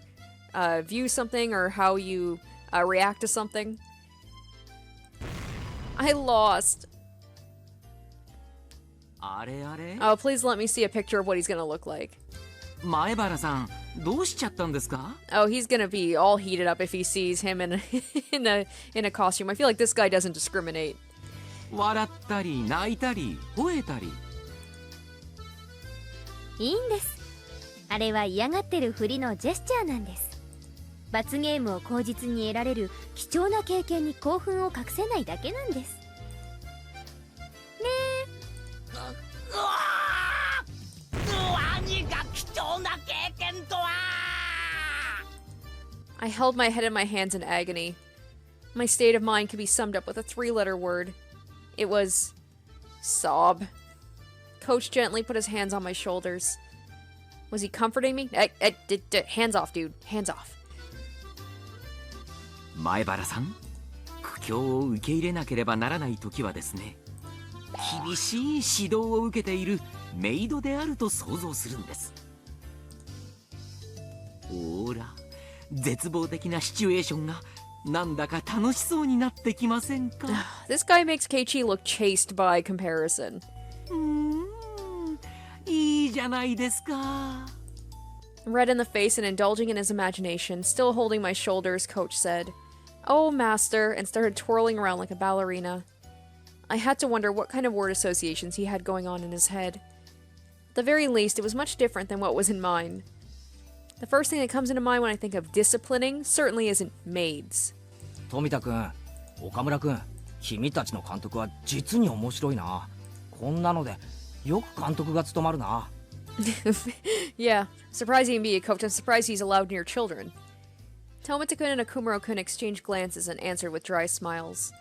view something or how you react to something. I lost. あれあれ Oh, please let me see a picture of what he's gonna look like. 前原さんどうしちゃったんですか Oh, he's gonna be all heated up if he sees him in in a costume. I feel like this guy doesn't discriminate. 笑ったり泣いたり吠えたりいいんです。あれは嫌がってるふりのジェスチャーなんです。罰ゲームを口実に得られる貴重な経験に興奮を隠せないだけなんです。ね何が貴重な経験とは。 I held my head in my hands in agony. My state of mind could be summed up with a 3-letter word. It was sob. Coach gently put his hands on my shoulders. Was he comforting me? Hands off, dude. Hands off. 前原さん苦境を受け入れなければならない時はですね厳しい指導を受けているメイドであると想像するんです。ほら絶望的なシチュエーションがなんだか楽しそうになってきませんか This guy makes Keiichi look chaste by comparison. いいじゃないですか。 Red in the face and indulging in his imagination, still holding my shoulders, Coach said, "Oh, master," and started twirling around like a ballerina. I had to wonder what kind of word associations he had going on in his head. At the very least, it was much different than what was in mine. The first thing that comes into mind when I think of disciplining certainly isn't maids. 富田君、岡村君、君たちの監督は実に面白いな。こんなのでよく監督が務まるな。Yeah, surprised he can be a coach. I'm surprised he's allowed near children. Tomata-kun and Akumuro-kun exchanged glances and answered with dry smiles.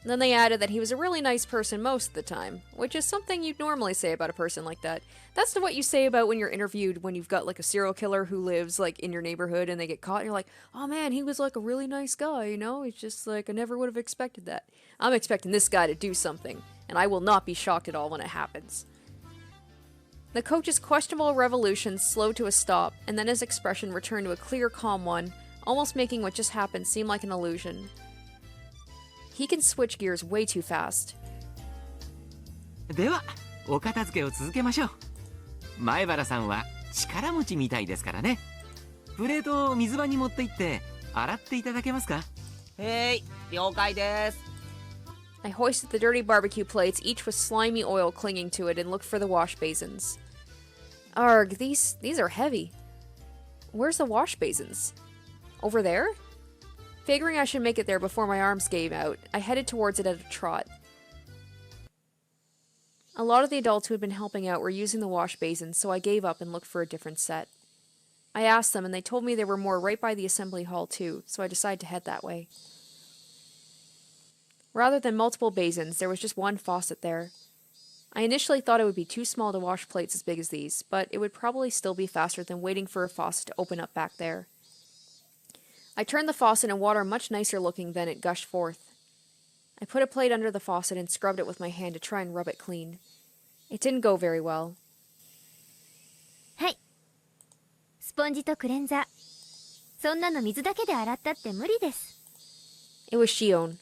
Then they added that he was a really nice person most of the time, which is something you'd normally say about a person like that. That's what you say about when you're interviewed when you've got like a serial killer who lives like in your neighborhood and they get caught and you're like, oh man, he was like a really nice guy, you know? It's just like, I never would have expected that. I'm expecting this guy to do something, and I will not be shocked at all when it happens. The coach's questionable revolution slowed to a stop, and then his expression returned to a clear, calm one, almost making what just happened seem like an illusion. He can switch gears way too fast. ではお片付けを続けましょう。前原さんは力持ちみたいですからね。プレートを水場に持って行って洗っていただけますか。へい、了解です。 I hoisted the dirty barbecue plates, each with slimy oil clinging to it, and looked for the wash basins. Arg, these are heavy. Where's the wash basins? Over there? Figuring I should make it there before my arms gave out, I headed towards it at a trot. A lot of the adults who had been helping out were using the wash basins, so I gave up and looked for a different set. I asked them, and they told me there were more right by the assembly hall too, so I decided to head that way. Rather than multiple basins, there was just one faucet there. I initially thought it would be too small to wash plates as big as these, but it would probably still be faster than waiting for a faucet to open up back there. I turned the faucet and water much nicer looking than it gushed forth. I put a plate under the faucet and scrubbed it with my hand to try and rub it clean. It didn't go very well. はい。スポンジとクレンザー。そんなの水だけで洗ったって無理です。It was Shion.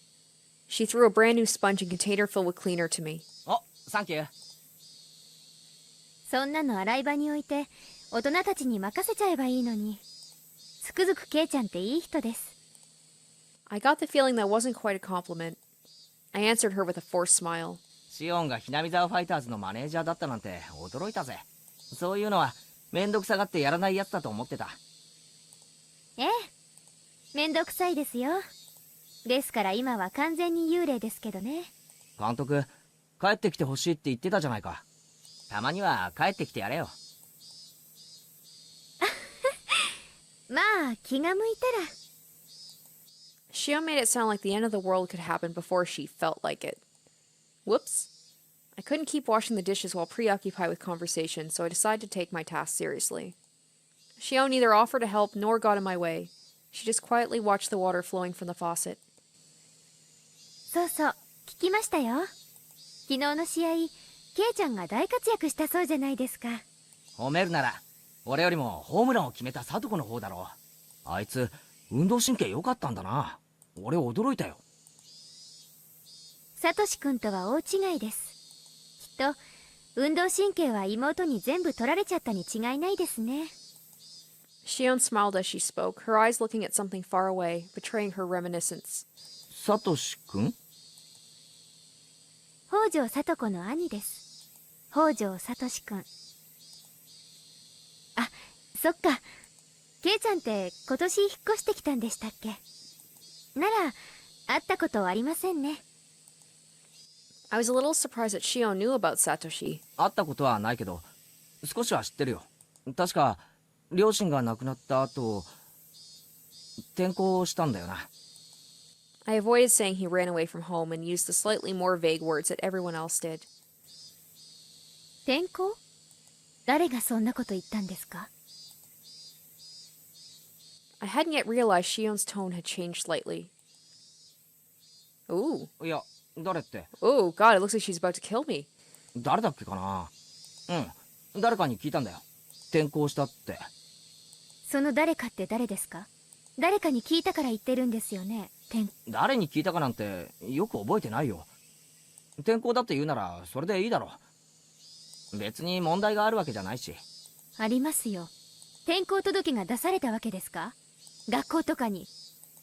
She threw a brand new sponge and container filled with cleaner to me. お、サンキュー。そんなの洗い場に置いて大人たちに任せちゃえばいいのに。つくづくケイちゃんっていい人です。I got the feeling that wasn't quite a compliment. I answered her with a forced smile. シオンがひなみ沢ファイターズのマネージャーだったなんて驚いたぜ。そういうのはめんどくさがってやらないやつだと思ってた。ええ、めんどくさいですよ。ですから今は完全に幽霊ですけどね。監督、帰ってきてほしいって言ってたじゃないか。たまには帰ってきてやれよ。まあ気が向いたら。Shion made it sound like the end of the world could happen before she felt like it. Whoops. I couldn't keep washing the dishes while preoccupied with conversation, so I decided to take my task seriously. Shion neither offered to help nor got in my way. She just quietly watched the water flowing from the faucet. そうそう、聞きましたよ。昨日の試合、ケイちゃんが大活躍したそうじゃないですか。褒めるなら俺よりもホームランを決めたサトコの方だろう。あいつ運動神経良かったんだな。俺驚いたよ。サトシ君とは大違いです。きっと運動神経は妹に全部取られちゃったに違いないですね。Shion smiled as she spoke, her eyes looking at something far away, betraying her reminiscence. サトシ君？北条聡子の兄です。北条聡君。あ、そっか。ケイちゃんって今年引っ越してきたんでしたっけ？なら会ったことはありませんね。I was a little surprised that Shion knew about Satoshi. 会ったことはないけど少しは知ってるよ。確か両親が亡くなった後転校したんだよな。I avoided saying he ran away from home and used the slightly more vague words that everyone else did. 転校？誰がそんなこと言ったんですか？ I hadn't yet realized Shion's tone had changed slightly. Ooh. いや、誰って。 Oh, God, it looks like she's about to kill me. 誰だっけかな。誰かに聞いたんだよ。転校したって。その誰かって誰ですか？誰かに聞いたから言ってるんですよね。誰に聞いたかなんてよく覚えてないよ。転校だって言うならそれでいいだろう。別に問題があるわけじゃないし。ありますよ。転校届が出されたわけですか？学校とかに。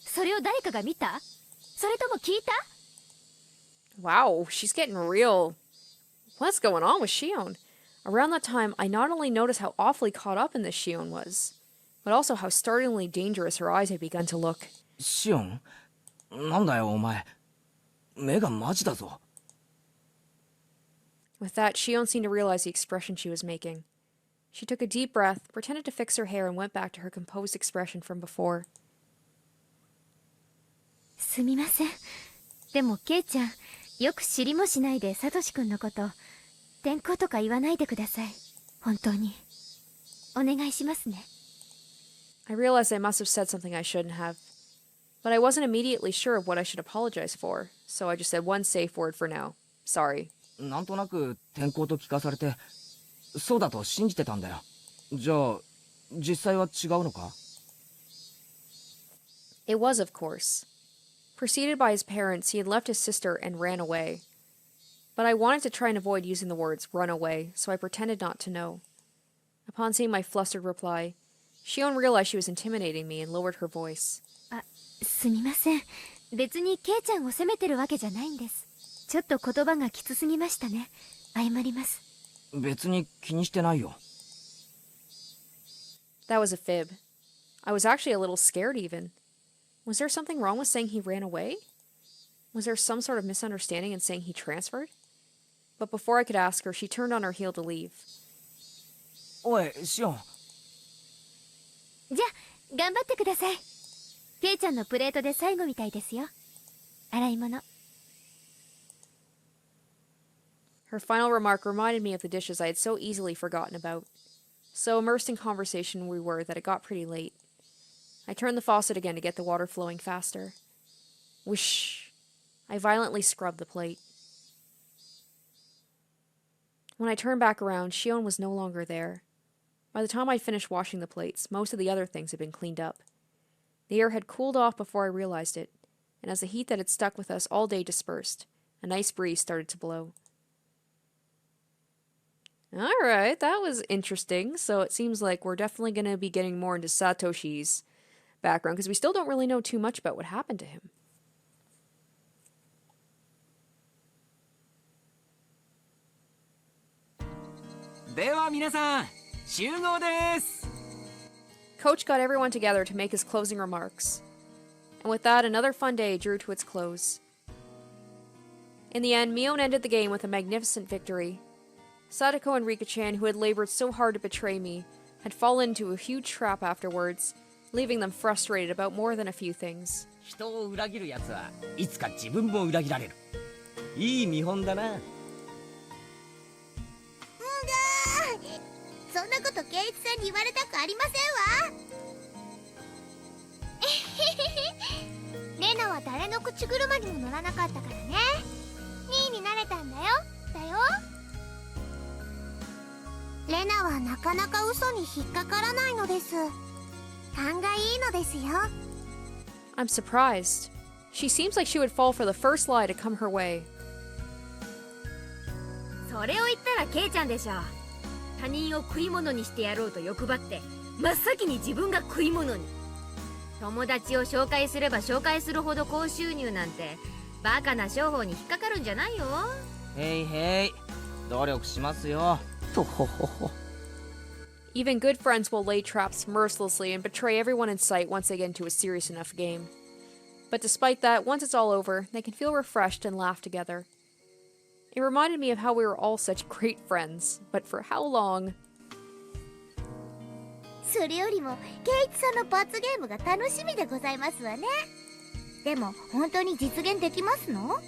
それを誰かが見た？それとも聞いた？ Wow, she's getting real. What's going on with Shion? Around that time, I not only noticed how awfully caught up in this Shion was, but also how startlingly dangerous her eyes had begun to look. シオン？なんだよお前。目がマジだぞ。With that, Shion seemed to realize the expression she was making. She took a deep breath, pretended to fix her hair, and went back to her composed expression from before. すみません。でもケイちゃん、よく知りもしないでサトシ君のこと、転校とか言わないでください。本当に。お願いしますね。I realized I must have said something I shouldn't have, but I wasn't immediately sure of what I should apologize for, so I just said one safe word for now. Sorry. なんとなく転校と聞かされて、そうだと信じてたんだよ。じゃあ、実際は違うのか？ It was, of course. Preceded by his parents, he had left his sister and ran away. But I wanted to try and avoid using the words run away, so I pretended not to know. Upon seeing my flustered reply, Shion realized she was intimidating me and lowered her voice. あ、すみません。別にケイちゃんを責めてるわけじゃないんです。ちょっと言葉がきつすぎましたね。謝ります。別に気にしてないよ。That was a fib. I was actually a little scared even. Was there something wrong with saying he ran away? Was there some sort of misunderstanding in saying he transferred? But before I could ask her, she turned on her heel to leave. おい、シオン。じゃあ、頑張ってください。ケイちゃんのプレートで最後みたいですよ。洗い物。Her final remark reminded me of the dishes I had so easily forgotten about. So immersed in conversation we were that it got pretty late. I turned the faucet again to get the water flowing faster. Whoosh! I violently scrubbed the plate. When I turned back around, Shion was no longer there. By the time I'd finished washing the plates, most of the other things had been cleaned up. The air had cooled off before I realized it, and as the heat that had stuck with us all day dispersed, a nice breeze started to blow. Alright, that was interesting. So it seems like we're definitely going to be getting more into Satoshi's background, because we still don't really know too much about what happened to him. では皆さん集合です。 Coach got everyone together to make his closing remarks. And with that, another fun day drew to its close. In the end, Mion ended the game with a magnificent victory. Sadako and Rika-chan, who had labored so hard to betray me, had fallen into a huge trap afterwards, leaving them frustrated about more than a few things. 人を裏切るやつはいつか自分も裏切られる。いい見本だな。そんなこと圭一さんに言われたくありませんわ。レナは誰の口車にも乗らなかったからね。2位になれたんだよ。レナはなかなか嘘に引っかからないのです。勘がいいのですよ。I'm surprised. She seems like she would fall for the first lie to come her way. それを言ったらケイちゃんでしょ。他人を食い物にしてやろうと欲張って真っ先に自分が食い物に。友達を紹介すれば紹介するほど高収入なんてバカな商法に引っかかるんじゃないよ。へいへい、努力しますよ。とほほほ。 Even good friends will lay traps mercilessly and betray everyone in sight once they get into a serious enough game. But despite that, once it's all over, they can feel refreshed and laugh together. It reminded me of how we were all such great friends, but for how long? それよりも圭一さんの罰ゲームが楽しみでございますわね。でも本当に実現できますの？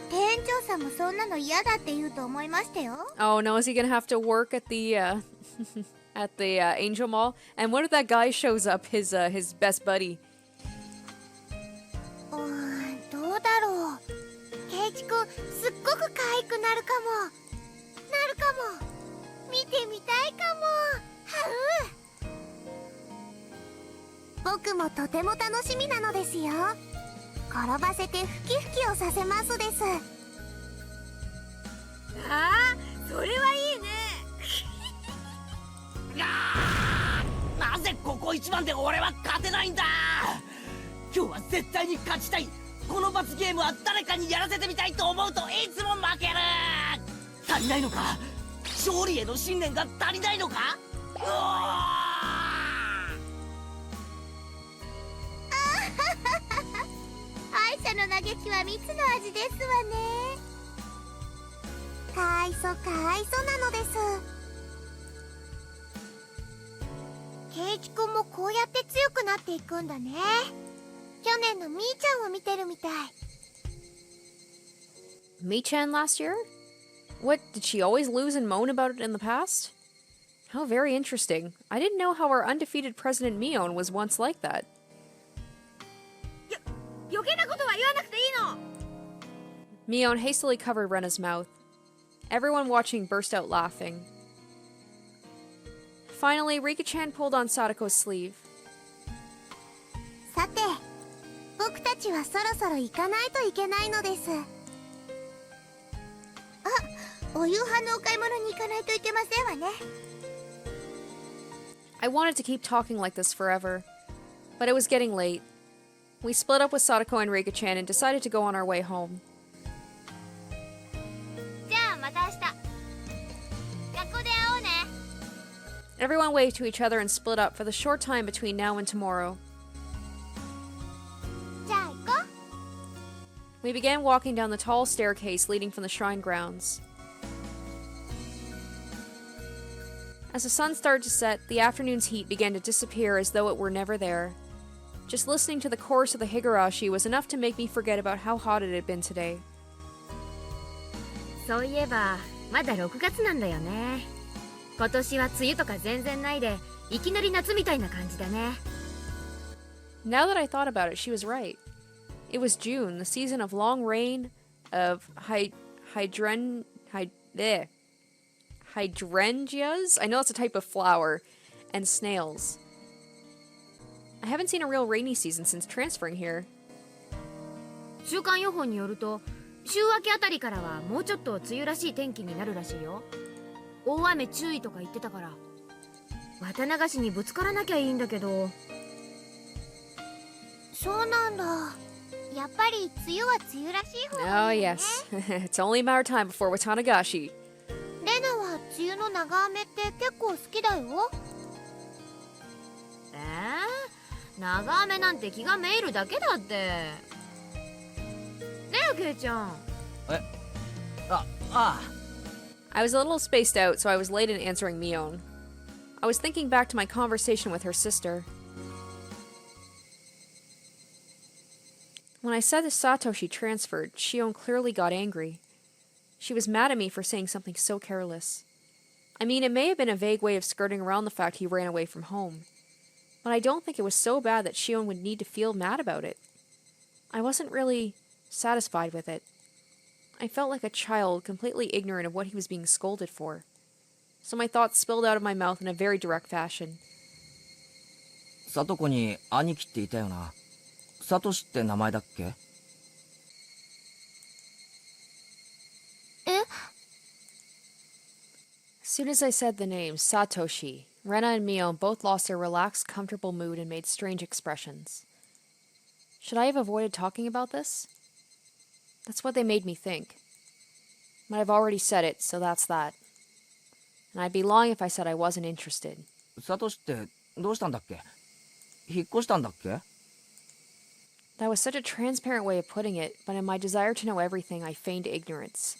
店長さんもそんなの嫌だって言うと思いましたよ。 Oh no, is he gonna have to work at the Angel Mall? And what if that guy shows up, his best buddy? どうだろう。圭一くんすっごく可愛くなるかも。見てみたいかも。僕もとても楽しみなのですよ。転ばせてフキフキをさせますです。ああ、それはいいね。なぜここ一番で俺は勝てないんだ。今日は絶対に勝ちたい。この罰ゲームは誰かにやらせてみたいと思うといつも負ける。足りないのか。勝利への信念が足りないのか。うわ敗者の嘆きは蜜の味ですわね。かわいそなのです。圭一くんもこうやって強くなっていくんだね。去年のみーちゃんを見てるみたい。Mi-chan last year? What, did she always lose and moan about it in the past? How very interesting. I didn't know how our undefeated President Mion was once like that. 余計なことは言わなくていいの。 Mion hastily covered Rena's mouth. Everyone watching burst out laughing. Finally, Rika-chan pulled on Sadako's sleeve. さて、僕たちはそろそろ行かないといけないのです。お夕飯のお買い物に行かないといけませんわね。I wanted to keep talking like this forever, but it was getting late. We split up with Sadako and Rika-chan and decided to go on our way home. じゃあまた明日。学校で会おうね。Everyone waved to each other and split up for the short time between now and tomorrow. じゃあ行こう。 We began walking down the tall staircase leading from the shrine grounds. As the sun started to set, the afternoon's heat began to disappear as though it were never there. Just listening to the chorus of the Higurashi was enough to make me forget about how hot it had been today. そういえばまだ6月なんだよね。今年は梅雨とか全然ないでいきなり夏みたいな感じだね。 Now that I thought about it, she was right. It was June, the season of long rain, of hydrangeas? I know that's a type of flower, and snails. I haven't seen a real rainy season since transferring here. 週間予報によると週明けあたりからはもうちょっと梅雨らしい天気になるらしいよ。大雨注意とか言ってたから綿流しにぶつからなきゃいいんだけど。そうなんだ。やっぱり梅雨は梅雨らしい方 Oh がいいよね。yes, it's only a matter of time before Watanagashi. レナは梅雨の長雨って結構好きだよ。長雨なんて気がめいるだけだって。ねえケイちゃん。I was a little spaced out, so I was late in answering Mion. I was thinking back to my conversation with her sister. When I said the Satoshi transferred, Shion clearly got angry. She was mad at me for saying something so careless. I mean, it may have been a vague way of skirting around the fact he ran away from home, but I don't think it was so bad that Shion would need to feel mad about it. I wasn't really satisfied with it. I felt like a child, completely ignorant of what he was being scolded for. So my thoughts spilled out of my mouth in a very direct fashion. サトコに兄貴っていたよな。サトシって名前だっけ？え？ As soon as I said the name, Satoshi, Rena and Mion both lost their relaxed, comfortable mood and made strange expressions. Should I have avoided talking about this? That's what they made me think. But I've already said it, so that's that. And I'd be lying if I said I wasn't interested. サトシってどうしたんだっけ？引っ越したんだっけ？ That was such a transparent way of putting it, but in my desire to know everything, I feigned ignorance.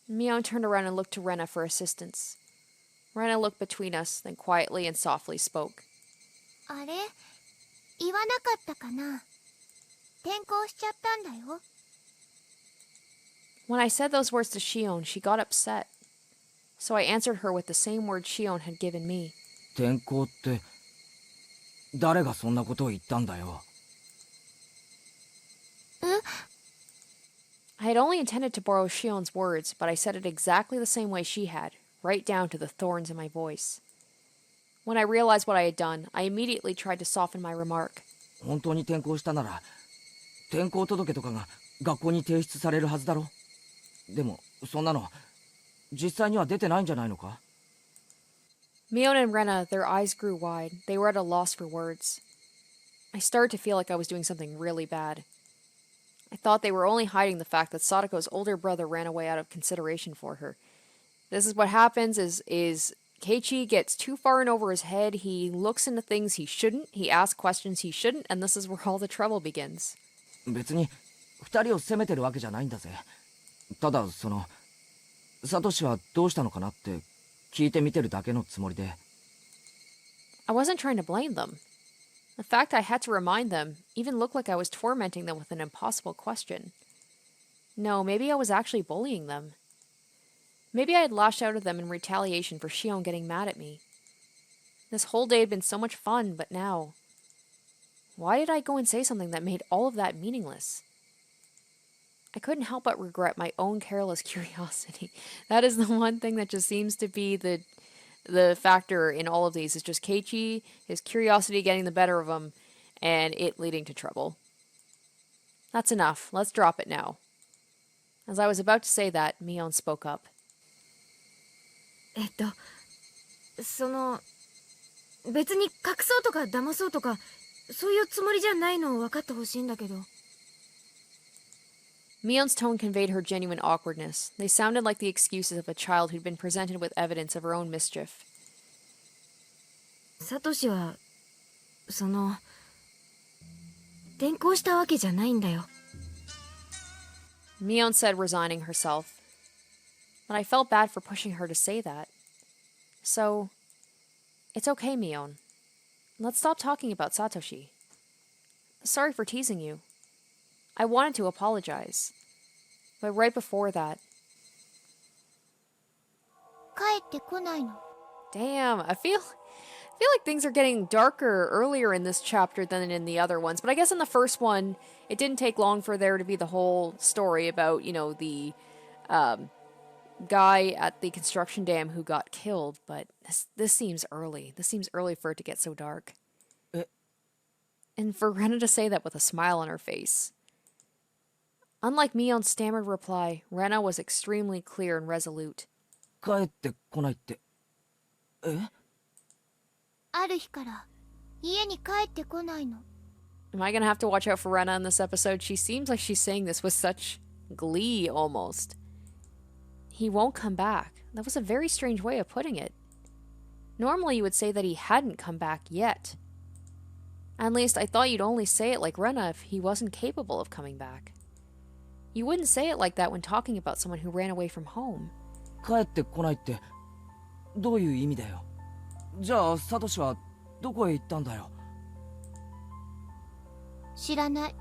Mion turned around and looked to Rena for assistance. Rena looked between us, then quietly and softly spoke. あれ？言わなかったかな？転校しちゃったんだよ。When I said those words to Shion, she got upset. So I answered her with the same words Shion had given me. 転校って誰がそんなことを言ったんだよ。I had only intended to borrow Shion's words, but I said it exactly the same way she had, right down to the thorns in my voice. When I realized what I had done, I immediately tried to soften my remark. 本当に転校したなら転校届とかが学校に提出されるはずだろ。でもそんなの実際には出てないんじゃないのか？ Mion and Rena, their eyes grew wide. They were at a loss for words. I started to feel like I was doing something really bad. I thought they were only hiding the fact that Sadako's older brother ran away out of consideration for her. This is what happens is Keiichi gets too far in over his head, he looks into things he shouldn't, he asks questions he shouldn't, and this is where all the trouble begins. 別に二人を責めてるわけじゃないんだぜ。ただサトシはどうしたのかなって聞いてみてるだけのつもりで。I wasn't trying to blame them. The fact I had to remind them even looked like I was tormenting them with an impossible question. No, maybe I was actually bullying them. Maybe I had lashed out at them in retaliation for Shion getting mad at me. This whole day had been so much fun, but now... Why did I go and say something that made all of that meaningless? I couldn't help but regret my own careless curiosity. That is the one thing that just seems to be the factor in all of these. It's just Keiichi, his curiosity getting the better of him, and it leading to trouble. That's enough. Let's drop it now. As I was about to say that, Mion spoke up. 別に隠そうとか騙そうとかそういうつもりじゃないのを分かってほしいんだけど。Mion's tone conveyed her genuine awkwardness. They sounded like the excuses of a child who'd been presented with evidence of her own mischief. サトシは転校したわけじゃないんだよ。Mion said, resigning herself. But I felt bad for pushing her to say that. So, it's okay, Mion. Let's stop talking about Satoshi. Sorry for teasing you. I wanted to apologize. But right before that... 帰ってこないの。 Damn, I feel like things are getting darker earlier in this chapter than in the other ones. But I guess in the first one, it didn't take long for there to be the whole story about, the guy at the construction dam who got killed. But this seems early. This seems early for it to get so dark. And for Rena to say that with a smile on her face. Unlike Mion's stammered reply, Rena was extremely clear and resolute. 帰ってこないって。ある日から家に帰ってこないの。Am I gonna have to watch out for Rena in this episode? She seems like she's saying this with such glee, almost. He won't come back. That was a very strange way of putting it. Normally you would say that he hadn't come back yet. At least I thought you'd only say it like Rena if he wasn't capable of coming back. You wouldn't say it like that when talking about someone who ran away from home. 帰ってこないってどういう意味だよ。じゃあサトシはどこへ行ったんだよ。知らない。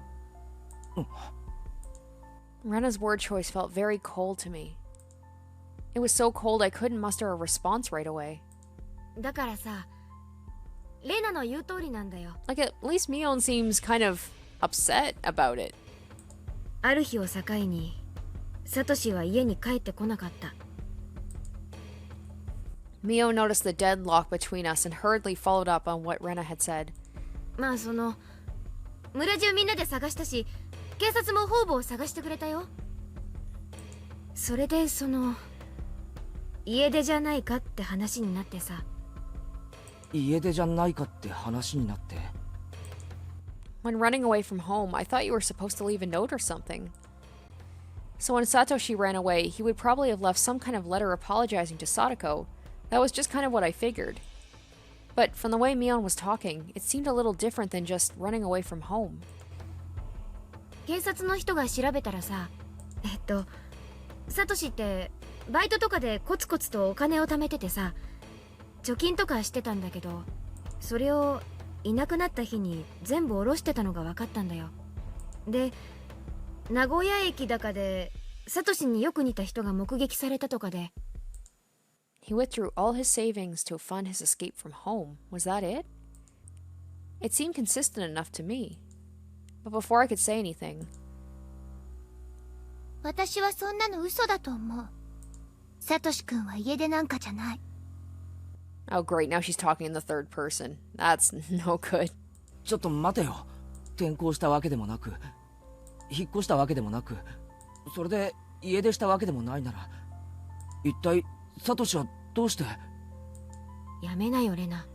Rena's word choice felt very cold to me. It was so cold I couldn't muster a response right away. だからさ、レナの言う通りなんだよ。Like, at least Mion seems kind of upset about it. ある日を境に、サトシは家に帰ってこなかった。Mio noticed the deadlock between us and hurriedly followed up on what Rena had said. まあ村中みんなで探したし、警察も方々を探してくれたよ。それで家出じゃないかって話になってさ。家出じゃないかって話になって。When running away from home, I thought you were supposed to leave a note or something. So when Satoshi ran away, he would probably have left some kind of letter apologizing to Sadako. That was just kind of what I figured. But from the way Mion was talking, it seemed a little different than just running away from home. 警察の人が調べたらさ、サトシってバイトとかでコツコツとお金を貯めててさ、貯金とかしてたんだけど、それをいなくなった日に全部下ろしてたのが分かったんだよ。で、名古屋駅だかでサトシによく似た人が目撃されたとかで。He withdrew all his savings to fund his escape from home. Was that it? It seemed consistent enough to me. But before I could say anything... 私はそんなの嘘だと思う。サトシ君は家出なんかじゃない。Oh great, now she's talking in the third person. That's no good. ちょっと待てよ。転校したわけでもなく、引っ越したわけでもなく、それで家出したわけでもないなら、一体サトシはどうして。やめなよレナ。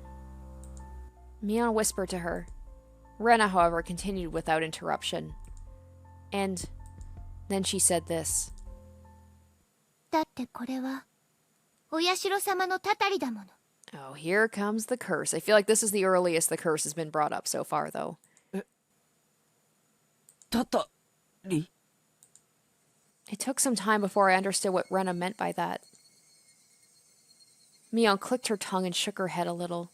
Mion whispered to her. Rena, however, continued without interruption. And then she said this. だってこれはお社様のたたりだもの。Oh, here comes the curse. I feel like this is the earliest the curse has been brought up so far, though. たたり It took some time before I understood what Rena meant by that. Mion clicked her tongue and shook her head a little.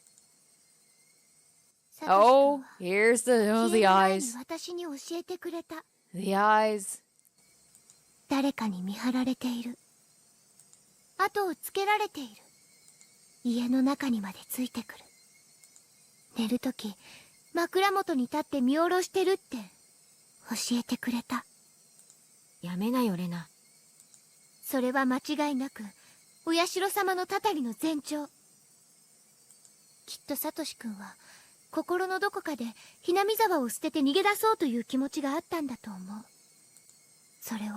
Oh, here's the eyes. 私に教えてくれた。The eyes. 誰かに見張られている。後をつけられている。家の中にまでついてくる。寝るとき、枕元に立って見下ろしてるって教えてくれた。やめなよレナ。それは間違いなくお社様のたたりの前兆。きっとサトシ君は心のどこかでひなみ沢を捨てて逃げ出そうという気持ちがあったんだと思う。それを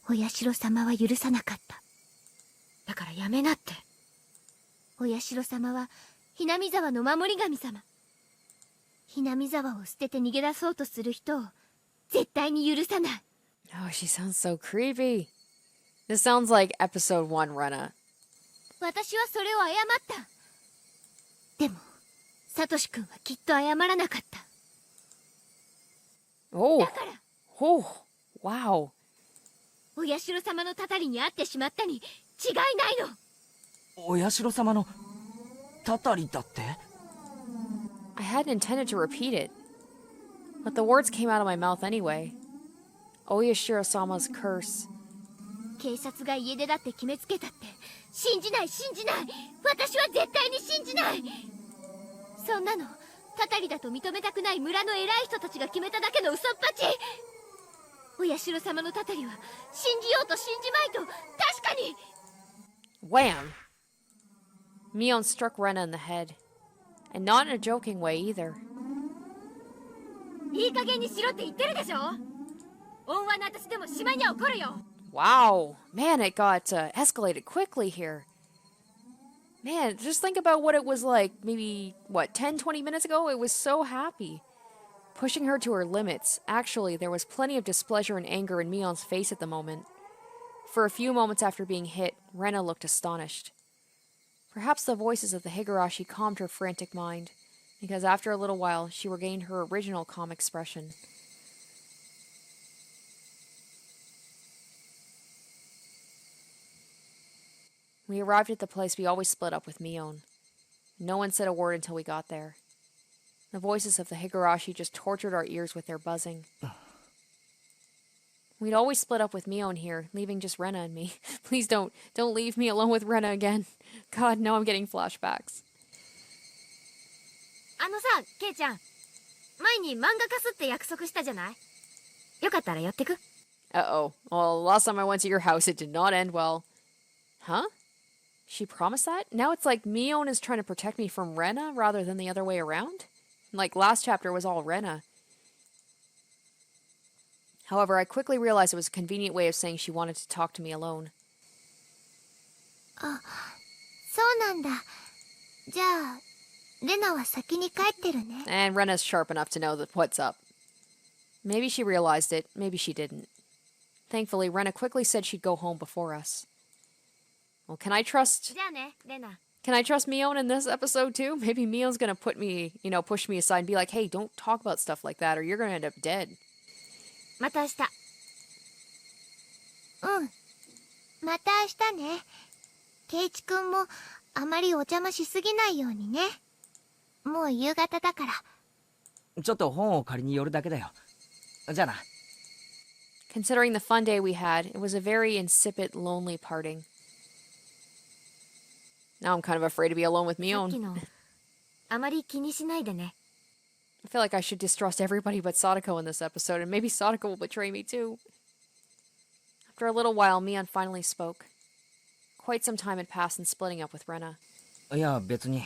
お社様は許さなかった。だからやめなって。お社様はひなみ沢の守り神様。ひなみ沢を捨てて逃げ出そうとする人を絶対に許さない。Oh, she sounds so creepy. This sounds like episode 1 Rena. 私はそれを謝った。でもサトシ君はきっと謝らなかった。Oh. だから。Oh. Wow. お社様のたたりに会ってしまったに違いないの。お社様のたたりだって。 I hadn't intended to repeat it, but the words came out of my mouth anyway. Oyashiro-sama's curse. 警察が家出だって決めつけたって信じない信じない。私は絶対に信じない。そんなのたたりだと認めたくない村の偉い人たちが決めただけの嘘っぱち。お社様のたたりは信じようと信じまいと確かに。 Wham! Mion struck Rena in the head. And not in a joking way either. いい加減にしろって言ってるでしょ。恩和の私でもしまいには怒るよ。Wow. Man, it got escalated quickly here. Man, just think about what it was like maybe, 10, 20 minutes ago? It was so happy. pushing her to her limits. Actually, there was plenty of displeasure and anger in Mion's face at the moment. For a few moments after being hit, Rena looked astonished. Perhaps the voices of the Higurashi calmed her frantic mind, because after a little while, she regained her original calm expression. We arrived at the place we always split up with Mion. No one said a word until we got there. The voices of the Higurashi just tortured our ears with their buzzing. We'd always split up with Mion here, leaving just Rena and me. Please don't leave me alone with Rena again. God, now I'm getting flashbacks. あのさ、ケイちゃん。前に漫画貸すって約束したじゃない？よかったら寄ってく？ Uh-oh. Well, last time I went to your house, it did not end well. Huh? She promised that? Now it's like Mion is trying to protect me from Rena rather than the other way around? Like last chapter was all Rena. However, I quickly realized it was a convenient way of saying she wanted to talk to me alone. あ、そうなんだ。じゃあ、レナは先に帰ってるね。 And Rena's sharp enough to know that what's up. Maybe she realized it, maybe she didn't. Thankfully, Rena quickly said she'd go home before us. Well, can I trust... じゃあね、レナ。 Can I trust Mion in this episode too? Maybe Mion's gonna put me, push me aside and be like, hey, don't talk about stuff like that or you're gonna end up dead. また明日。うん。また明日ね。ケイチくんもあまりお邪魔しすぎないようにね。もう夕方だから。ちょっと本を借りに寄るだけだよ。じゃあな。Considering the fun day we had, it was a very insipid, lonely parting. Now I'm kind of afraid to be alone with さっき Mion. の、あまり気にしないでね。I feel like I should distrust everybody but Sadako in this episode, and maybe Sadako will betray me too. After a little while, Mion finally spoke. Quite some time had passed since splitting up with Rena. いや、別に。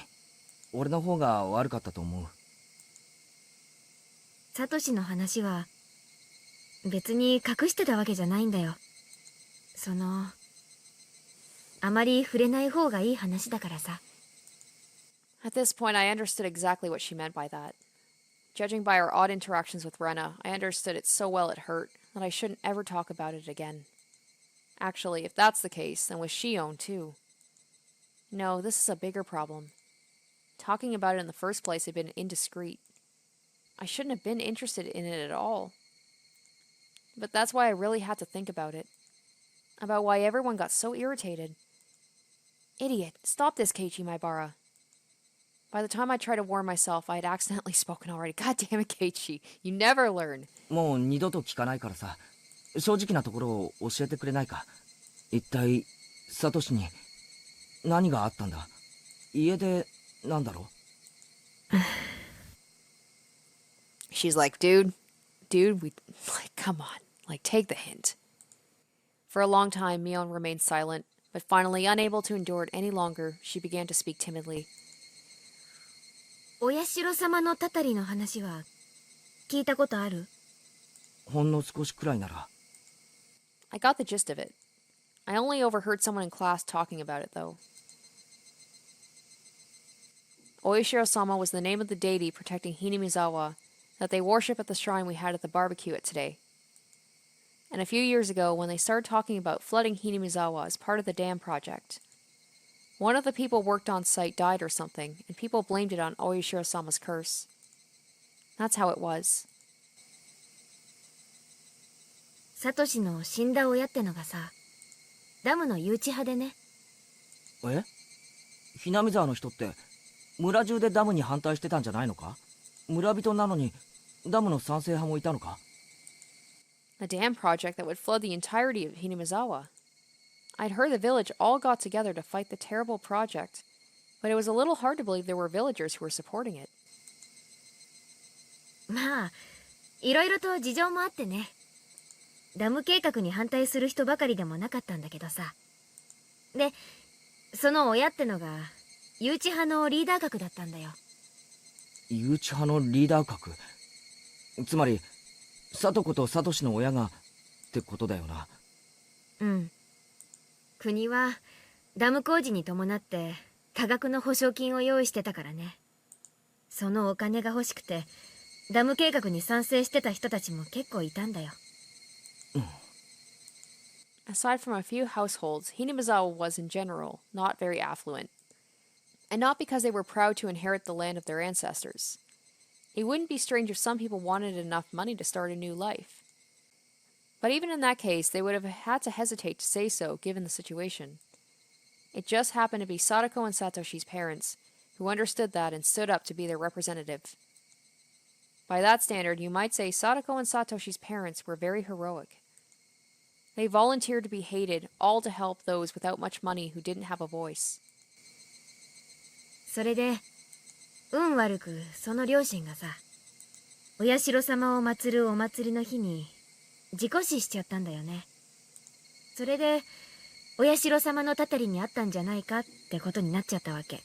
俺の方が悪かったと思う。サトシの話は、別に隠してたわけじゃないんだよ。あまり触れない方がいい話だからさ。At this point, I understood exactly what she meant by that. Judging by our odd interactions with Rena, I understood it so well it hurt that I shouldn't ever talk about it again. Actually, if that's the case, then with Shion too. No, this is a bigger problem. Talking about it in the first place had been indiscreet. I shouldn't have been interested in it at all. But that's why I really had to think about it. About why everyone got so irritated. Idiot, stop this, Keiichi Maibara. By the time I tried to warn myself, I had accidentally spoken already. God damn it, Keiichi. You never learn. もう二度と聞かないからさ。正直なところを教えてくれないか。一体、サトシに何があったんだ。家でなんだろう。She's like, dude, come on. Take the hint. For a long time, Mion remained silent, but finally, unable to endure it any longer, she began to speak timidly. お社様のたたりの話は、聞いたことある？ほんの少しくらいなら。I got the gist of it. I only overheard someone in class talking about it, though. Oishiro-sama was the name of the deity protecting Hinamizawa that they worship at the shrine we had at the barbecue at today. And a few years ago, when they started talking about flooding Hinamizawa as part of the dam project, one of the people worked on site died or something, and people blamed it on Oishiro-sama's curse. That's how it was. サトシの死んだ親ってのがさ、ダムの誘致派でね。え？ひなみ沢の人って村中でダムに反対してたんじゃないのか？村人なのにダムの賛成派もいたのか？ A dam project that would flood the entirety of Hinamizawa. I'd heard the village all got together to fight the terrible project, but it was a little hard to believe there were villagers who were supporting it. まあ、いろいろと事情もあってね。ダム計画に反対する人ばかりでもなかったんだけどさ。で、その親ってのが、誘致派のリーダー格だったんだよ。誘致派のリーダー格？つまり、サトコとサトシの親がってことだよな。うん。国はダム工事に伴って多額の保証金を用意してたからね。そのお金が欲しくてダム計画に賛成してた人たちも結構いたんだよ。Aside from a few households, Hinamizawa was in general not very affluent. And not because they were proud to inherit the land of their ancestors. It wouldn't be strange if some people wanted enough money to start a new life. But even in that case, they would have had to hesitate to say so given the situation. It just happened to be Sadako and Satoshi's parents who understood that and stood up to be their representative. By that standard, you might say Sadako and Satoshi's parents were very heroic. They volunteered to be hated, all to help those without much money who didn't have a voice. それで運悪くその両親がさ、お社様を祀るお祭りの日に事故死しちゃったんだよね。それでお社様のたたりにあったんじゃないかってことになっちゃったわけ。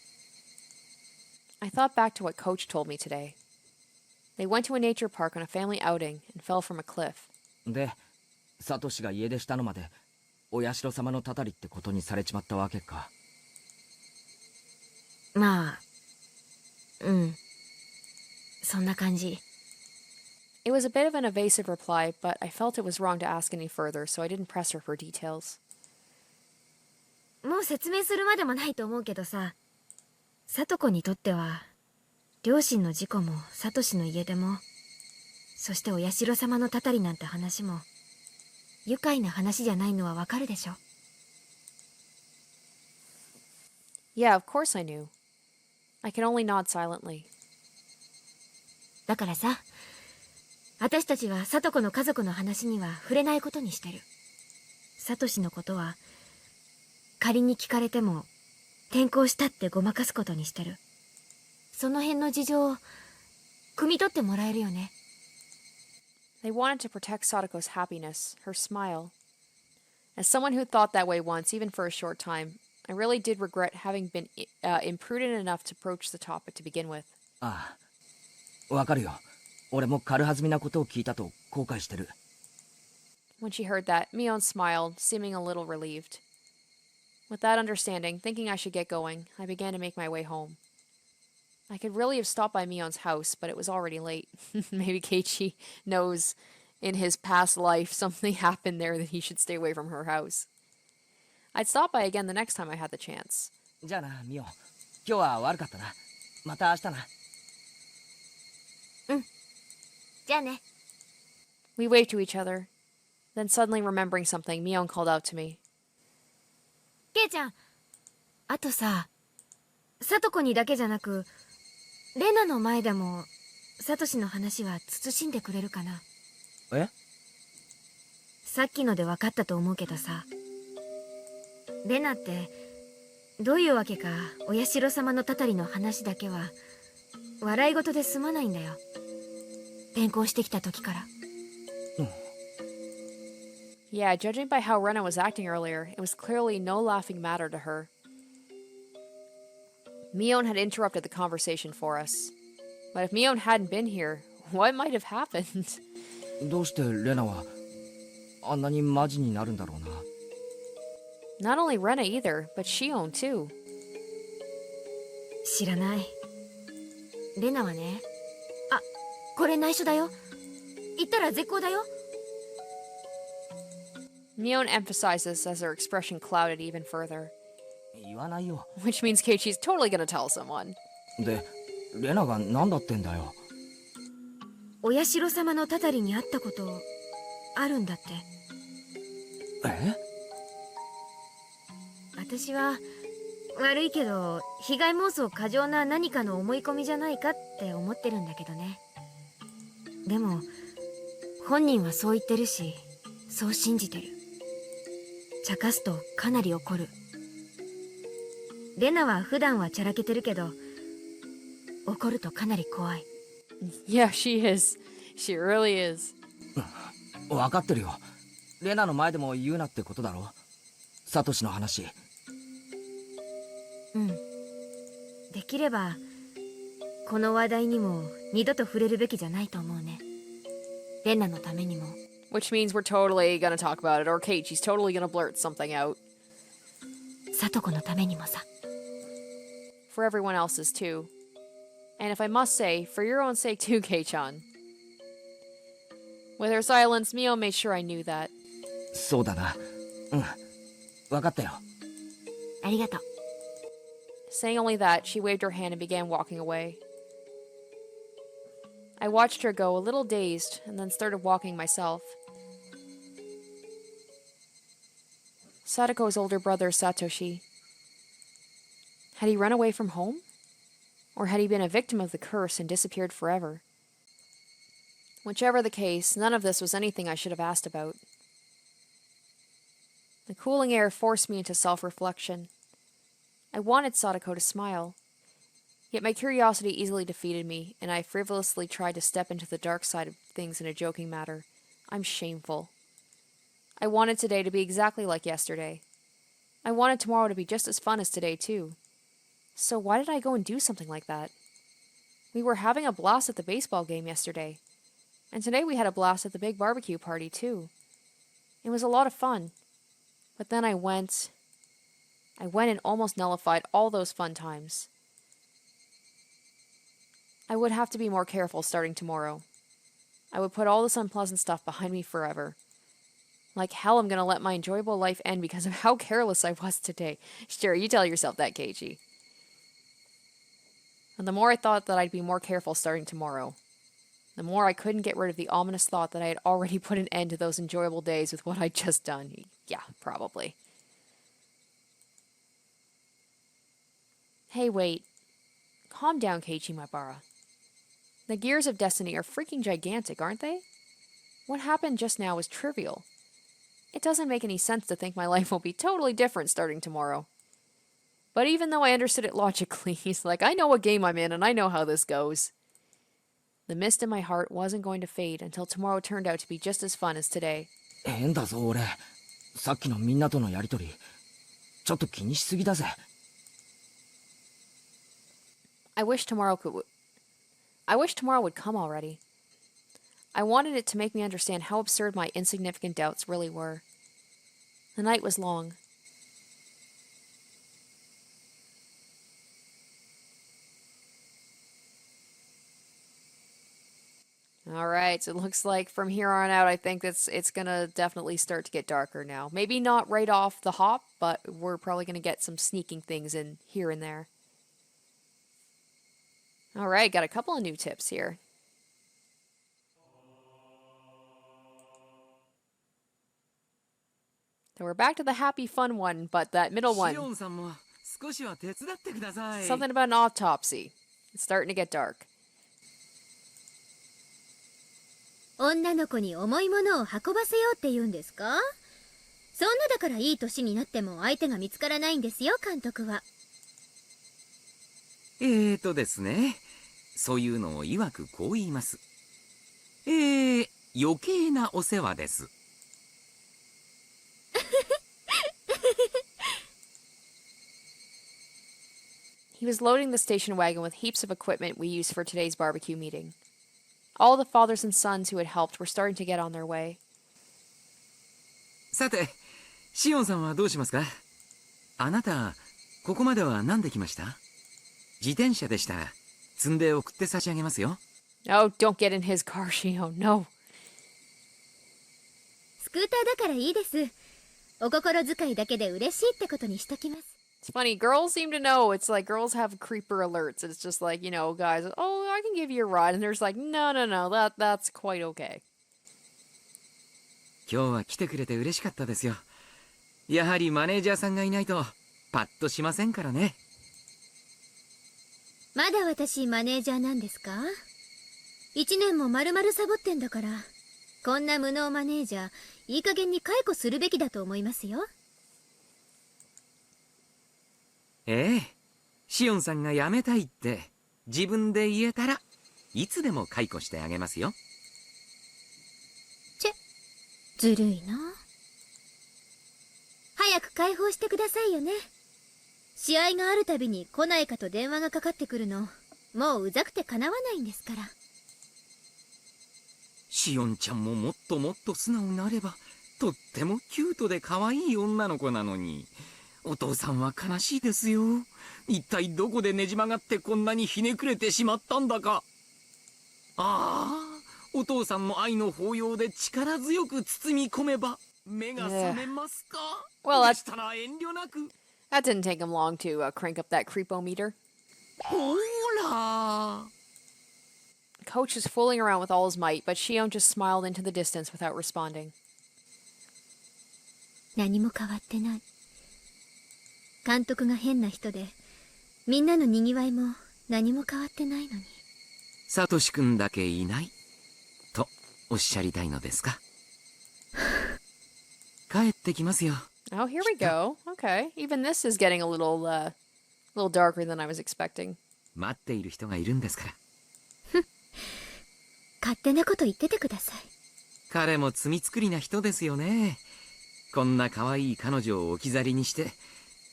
I thought back to what Coach told me today. They went to a nature park on a family outing and fell from a cliff. で、サトシが家出したのまでお社様のたたりってことにされちまったわけか。まあ、そんな感じ。It was a bit of an evasive reply, but I felt it was wrong to ask any further, so I didn't press her for details. もう説明するまでもないと思うけどさ、サトコにとっては両親の事故もサトシの家出も、そしてお社様のたたりなんて話も愉快な話じゃないのはわかるでしょ。Yeah, of course I knew. I could only nod silently. だからさ、私たちはサトコの家族の話には触れないことにしてる。サトシのことは仮に聞かれても転校したってごまかすことにしてる。その辺の事情を汲み取ってもらえるよね。They wanted to protect Sadako's happiness, her smile. As someone who thought that way once, even for a short time, I really did regret having been imprudent enough to broach the topic to begin with. ああ、わかるよ。俺も軽はずみなことを聞いたと後悔してる。When she heard that, Mion smiled, seeming a little relieved. With that understanding, thinking I should get going, I began to make my way home. I could really have stopped by Mion's house, but it was already late. Maybe Keiichi knows in his past life something happened there that he should stay away from her house. I'd stop by again the next time I had the chance. じゃあな、ミオ。今日は悪かったな。また明日な。じゃあね。We waved to each other. Then suddenly remembering something, Mion called out to me. ケイちゃん、あとさ、サトコにだけじゃなくレナの前でもサトシの話は慎んでくれるかな。え？さっきので分かったと思うけどさ、レナってどういうわけかお社様のたたりの話だけは笑い事で済まないんだよ。転校してきた時から。Yeah, judging by how Rena was acting earlier, it was clearly no laughing matter to her. Mion had interrupted the conversation for us. But if Mion hadn't been here, what might have happened? どうしてレナはあんなにマジになるんだろうな。Not only Rena either, but Shion too. 知らない。レナはね、あ、これ内緒だよ。言ったら絶好だよ。Mion emphasized this as her expression clouded even further. 言わないよ。 Which means Keiichi's totally gonna tell someone. で、レナが何だってんだよ。お社様のたたりに会ったことあるんだって。え？私は悪いけど被害妄想過剰な何かの思い込みじゃないかって思ってるんだけどね。でも本人はそう言ってるし、そう信じてる。茶化すとかなり怒る。レナは普段はチャラけてるけど怒るとかなり怖い。Yeah, she is. She really is. 分かってるよ。レナの前でも言うなってことだろ。サトシの話。うん。できればこの話題にも二度と触れるべきじゃないと思うね。レナのためにも。Which means we're totally gonna talk about it, or Keiichi's totally gonna blurt something out. サトコのためにもさ。For everyone else's too. And if I must say, for your own sake too, Kei-chan. With her silence, Mio made sure I knew that. そうだな。うん。わかったよ。ありがとう。 Saying only that, she waved her hand and began walking away. I watched her go, a little dazed, and then started walking myself. Sadako's older brother, Satoshi. Had he run away from home? Or had he been a victim of the curse and disappeared forever? Whichever the case, none of this was anything I should have asked about. The cooling air forced me into self-reflection. I wanted Sadako to smile. Yet my curiosity easily defeated me, and I frivolously tried to step into the dark side of things in a joking manner. I'm shameful. I wanted today to be exactly like yesterday. I wanted tomorrow to be just as fun as today, too. So why did I go and do something like that? We were having a blast at the baseball game yesterday. And today we had a blast at the big barbecue party, too. It was a lot of fun. But then I went and almost nullified all those fun times. I would have to be more careful starting tomorrow. I would put all this unpleasant stuff behind me forever. Like hell, I'm gonna let my enjoyable life end because of how careless I was today. Sure, you tell yourself that, Keiichi. And the more I thought that I'd be more careful starting tomorrow, the more I couldn't get rid of the ominous thought that I had already put an end to those enjoyable days with what I'd just done. Yeah, probably. Hey, wait. Calm down, Keiichi Maibara. The gears of destiny are freaking gigantic, aren't they? What happened just now was trivial. It doesn't make any sense to think my life will be totally different starting tomorrow. But even though I understood it logically, he's like, I know what game I'm in and I know how this goes. The mist in my heart wasn't going to fade until tomorrow turned out to be just as fun as today. 変だぞ俺。さっきのみんなとのやりとり、ちょっと気にしすぎだぜ。I wish tomorrow would come already. I wanted it to make me understand how absurd my insignificant doubts really were. The night was long. Alright, so it looks like from here on out I think it's gonna definitely start to get darker now. Maybe not right off the hop, but we're probably gonna get some sneaking things in here and there. Alright, got a couple of new tips here. So we're back to the happy fun one, but that middle one. Something about an autopsy. It's starting to get dark. 女の子に重いものを運ばせようって言うんですか？そんなだからいい年になっても相手が見つからないんですよ、監督は。ですね。そういうのを曰くこう言います。余計なお世話です。He was loading the station wagon with heaps of equipment we used for today's barbecue meeting. All the fathers and sons who had helped were starting to get on their way. さて、シオンさんはどうしますか？あなた、ここまでは何で来ました？自転車でしたら、積んで送って差し上げますよ。Oh, don't get in his car, Shio, no. スクーターだからいいです。お心遣いだけで嬉しいってことにしときます。It's funny, girls seem to know. It's like girls have creeper alerts. It's just like, guys, oh, I can give you a ride. And there's like, no, that's quite okay. 今日は来てくれて嬉しかったですよ。やはりマネージャーさんがいないとパッとしませんからね。まだ私マネージャーなんですか？1年も丸々サボってんだから、こんな無能マネージャー、いい加減に解雇するべきだと思いますよ。シオンさんが辞めたいって自分で言えたらいつでも解雇してあげますよ。ずるいな。早く解放してくださいよね。試合があるたびに来ないかと電話がかかってくるの、もううざくてかなわないんですから。シオンちゃんももっともっと素直になれば、とってもキュートで可愛い女の子なのに。お父さんは悲しいですよ。一体どこでねじ曲がってこんなにひねくれてしまったんだか。ああ、お父さんの愛の抱擁で力強く包み込めば目が覚めますか。Well, でしたら遠慮なく。 That didn't take him long to crank up that creepometer. ほら。 Coach is fooling around with all his might, but Shion just smiled into the distance without responding. 何も変わってない。監督が変な人で、みんなのにぎわいも何も変わってないのに。サトシ君だけいないとおっしゃりたいのですか。帰ってきますよ。 Oh, here we go. Okay, even this is getting a little darker than I was expecting. 待っている人がいるんですから。勝手なこと言っててください。彼も罪作りな人ですよね。こんな可愛い彼女を置き去りにして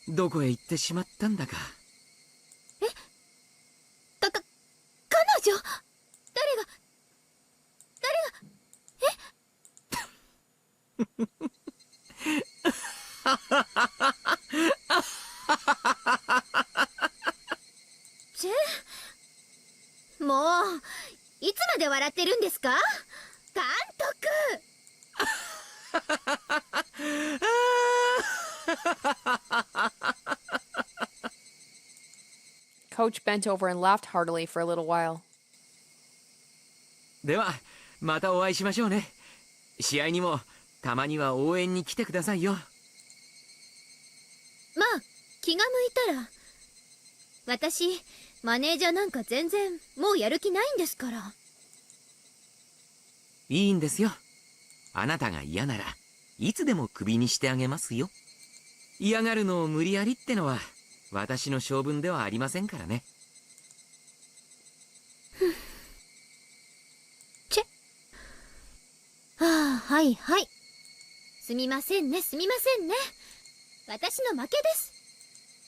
どこへ行ってしまったんだか。彼女？もういつまで笑ってるんですか？監督！ Coach bent over and laughed heartily for a little while. ではまたお会いしましょうね。試合にもたまには応援に来てくださいよ。まあ気が向いたら。私マネージャーなんか全然もうやる気ないんですから。いいんですよ。あなたが嫌ならいつでもクビにしてあげますよ。嫌がるのを無理やりってのは私の性分ではありませんからね。はいはい。すみませんね、すみませんね。私の負けです。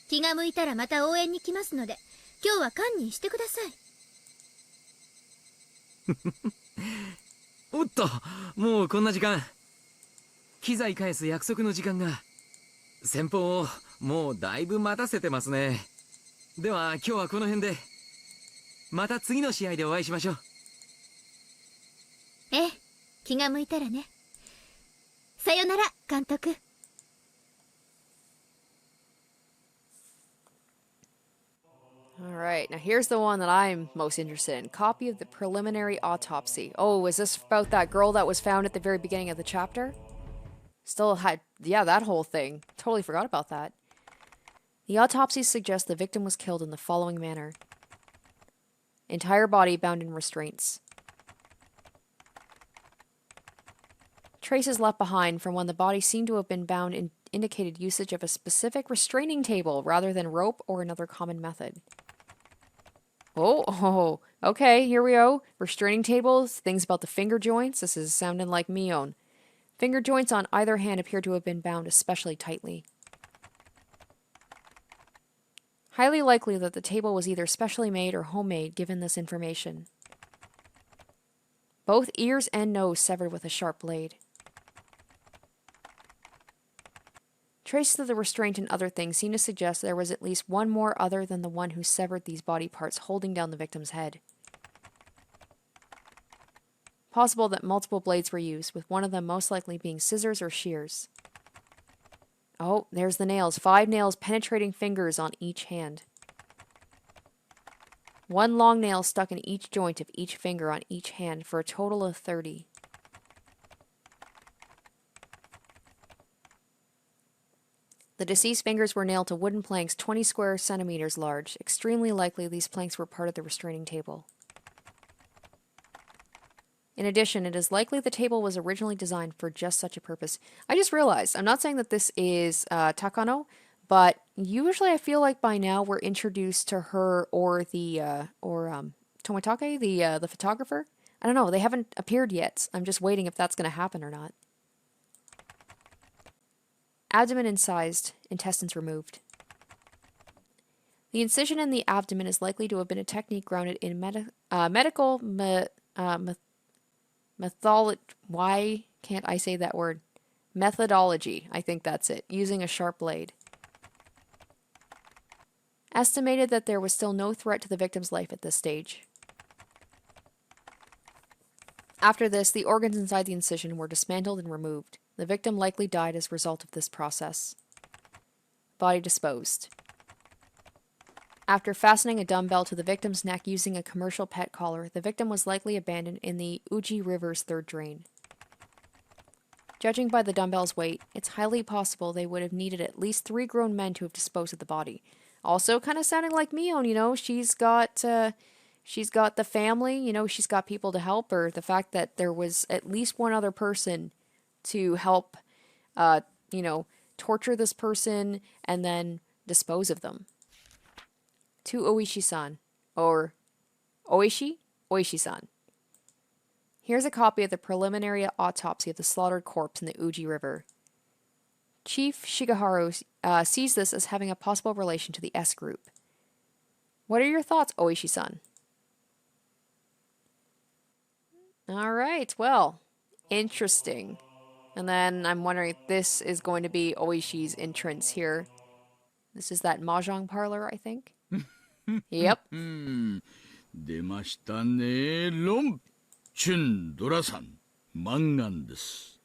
気が向いたらまた応援に来ますので、今日は堪忍してください。おっと、もうこんな時間。機材返す約束の時間が。先方をもうだいぶ待たせてますね。では今日はこの辺で。また次の試合でお会いしましょう。ええ、気が向いたらね。さよなら、監督。Alright, now here's the one that I'm most interested in. Copy of the preliminary autopsy. Oh, is this about that girl that was found at the very beginning of the chapter? Still had, yeah, that whole thing. Totally forgot about that. The autopsy suggests the victim was killed in the following manner. Entire body bound in restraints. Traces left behind from when the body seemed to have been bound indicated usage of a specific restraining table rather than rope or another common method. Oh, okay, here we go. Restraining tables, things about the finger joints. This is sounding like Mion. Finger joints on either hand appear to have been bound especially tightly. Highly likely that the table was either specially made or homemade given this information. Both ears and nose severed with a sharp blade. Traces of the restraint and other things seem to suggest there was at least one more other than the one who severed these body parts holding down the victim's head. Possible that multiple blades were used, with one of them most likely being scissors or shears. Oh, there's the nails. 5 nails penetrating fingers on each hand. 1 long nail stuck in each joint of each finger on each hand for a total of 30. The deceased fingers were nailed to wooden planks 20 square centimeters large. Extremely likely these planks were part of the restraining table. In addition, it is likely the table was originally designed for just such a purpose. I just realized, I'm not saying that this is Takano, but usually I feel like by now we're introduced to her or Tomitake, the photographer. I don't know, they haven't appeared yet. I'm just waiting if that's going to happen or not. Abdomen incised, intestines removed. The incision in the abdomen is likely to have been a technique grounded in medical methodology. Why can't I say that word? Methodology, I think that's it, using a sharp blade. Estimated that there was still no threat to the victim's life at this stage. After this, the organs inside the incision were dismantled and removed. The victim likely died as a result of this process. Body disposed. After fastening a dumbbell to the victim's neck using a commercial pet collar, the victim was likely abandoned in the Uji River's third drain. Judging by the dumbbell's weight, it's highly possible they would have needed at least 3 grown men to have disposed of the body. Also kind of sounding like Mion, you know, she's got the family, you know, she's got people to help her. The fact that there was at least one other person to help, you know, torture this person and then dispose of them. To Oishi-san, or Oishi? Oishi-san. Here's a copy of the preliminary autopsy of the slaughtered corpse in the Uji River. Chief Shigeharu sees this as having a possible relation to the S group. What are your thoughts, Oishi-san? Alright, well, interesting. And then I'm wondering if this is going to be Oishi's entrance here. This is that mahjong parlor, I think. Yep. 出ましたね。ロンチュンドラさん、満願です。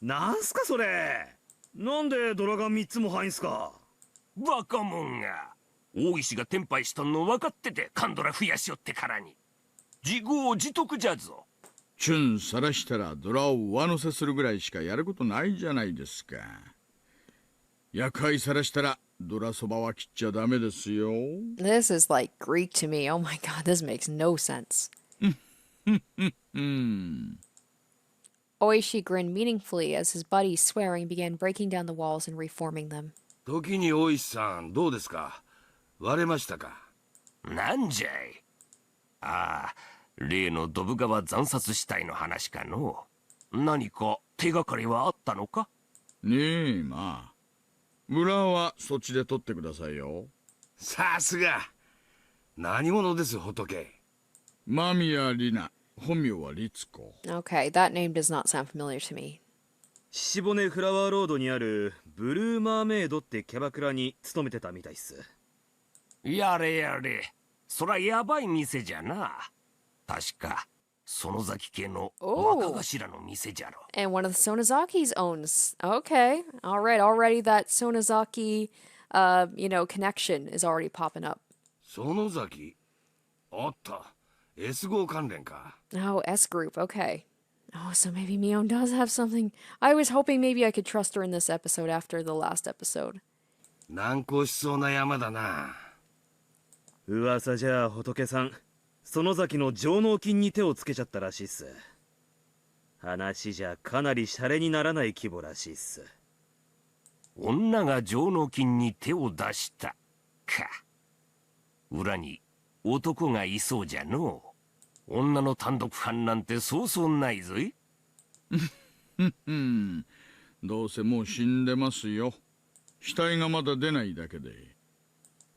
なんすかそれ。なんでドラが3つも入んすか。バカモンが。大石がテンパイしとんの分かっててカンドラ増やしよってからに。自業自得じゃぞ。チュンさらしたらドラを上乗せするぐらいしかやることないじゃないですか。夜会さらしたらドラそばは切っちゃダメですよ。This is like Greek to me. Oh my god, this makes no sense. Oishi grinned meaningfully as his buddies, swearing, began breaking down the walls and reforming them. 時に大石さんどうですか。割れましたか。なんじゃい。ああ、例のドブ川惨殺死体の話かの。何か手がかりはあったのか。ねえ、まあ。裏はそっちで取ってくださいよ。さすが。何者です仏。間宮里奈、本名は律子。Okay, that name does not sound familiar to me. 獅子骨フラワーロードにあるブルーマーメイドってキャバクラに勤めてたみたいっす。やれやれ。そらやばい店じゃな。確か、園崎家の若頭の店じゃろ。And one of the Sonozakis owns. Okay, all right. Already that Sonozaki, you know, connection is already popping up. 園崎あった。S 号関連か。Oh, S group. Okay. Oh, so maybe Mion does have something. I was hoping maybe I could trust her in this episode after the last episode. 難航しそうな山だな。噂じゃ仏さん、園崎の上納金に手をつけちゃったらしいっす。話じゃかなりシャレにならない規模らしいっす。女が上納金に手を出したか。裏に男がいそうじゃのう。女の単独犯なんてそうそうないぞい。どうせもう死んでますよ。死体がまだ出ないだけで。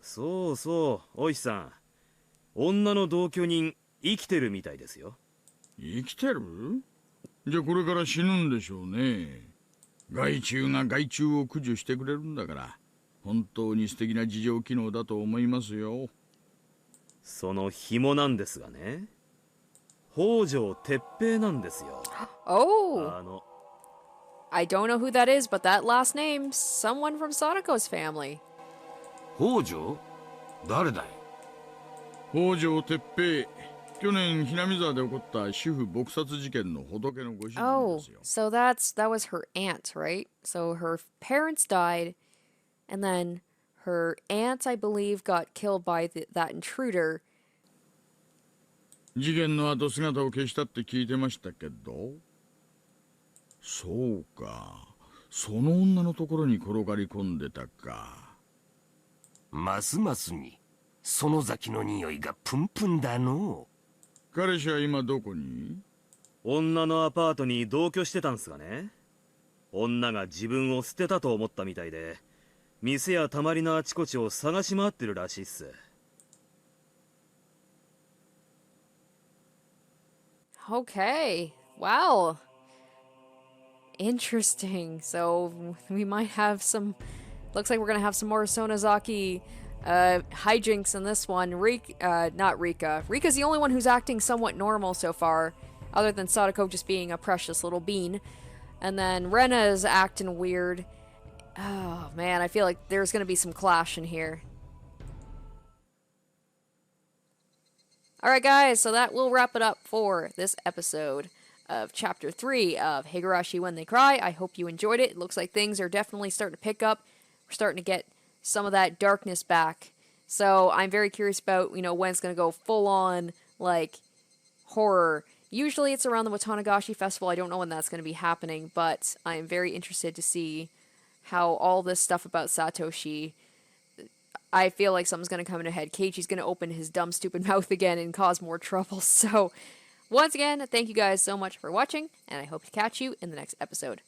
そうそう、おいさん。女の同居人、生きてるみたいですよ。生きてる？じゃあこれから死ぬんでしょうね。害虫が害虫を駆除してくれるんだから、本当に素敵な自浄機能だと思いますよ。その紐なんですがね。北条鉄平なんですよ。Oh! I don't know who that is, but that last name, someone from Sadako's family. 北条？誰だい？北条鉄平。去年ひなみ沢で起こった主婦撲殺事件の仏のご主人ですよ。Oh, so that was her aunt, right? So her parents died, and then her aunt, I believe, got killed by that intruder. 事件の後姿を消したって聞いてましたけど。そうか、その女のところに転がり込んでたか。ますますに園崎の匂いがプンプンだの。彼氏は今どこに？女のアパートに同居してたんすがね。女が自分を捨てたと思ったみたいで、店やたまりのあちこちを探し回ってるらしいっす。Okay, wow. Interesting. So we might have some. Looks like we're gonna have some more Sonozaki hijinks in this one. Not Rika. Rika's the only one who's acting somewhat normal so far, other than Sadako just being a precious little bean. And then Rena is acting weird. Oh man, I feel like there's gonna be some clash in here. Alright guys, so that will wrap it up for this episode of Chapter 3 of Higurashi When They Cry. I hope you enjoyed it. It looks like things are definitely starting to pick up. We're starting to get some of that darkness back. So I'm very curious about, when it's going to go full on, like, horror. Usually it's around the Watanagashi Festival. I don't know when that's going to be happening, but I am very interested to see how all this stuff about Satoshi, I feel like something's going to come in ahead. Keiichi's going to open his dumb, stupid mouth again and cause more trouble. So, once again, thank you guys so much for watching, and I hope to catch you in the next episode.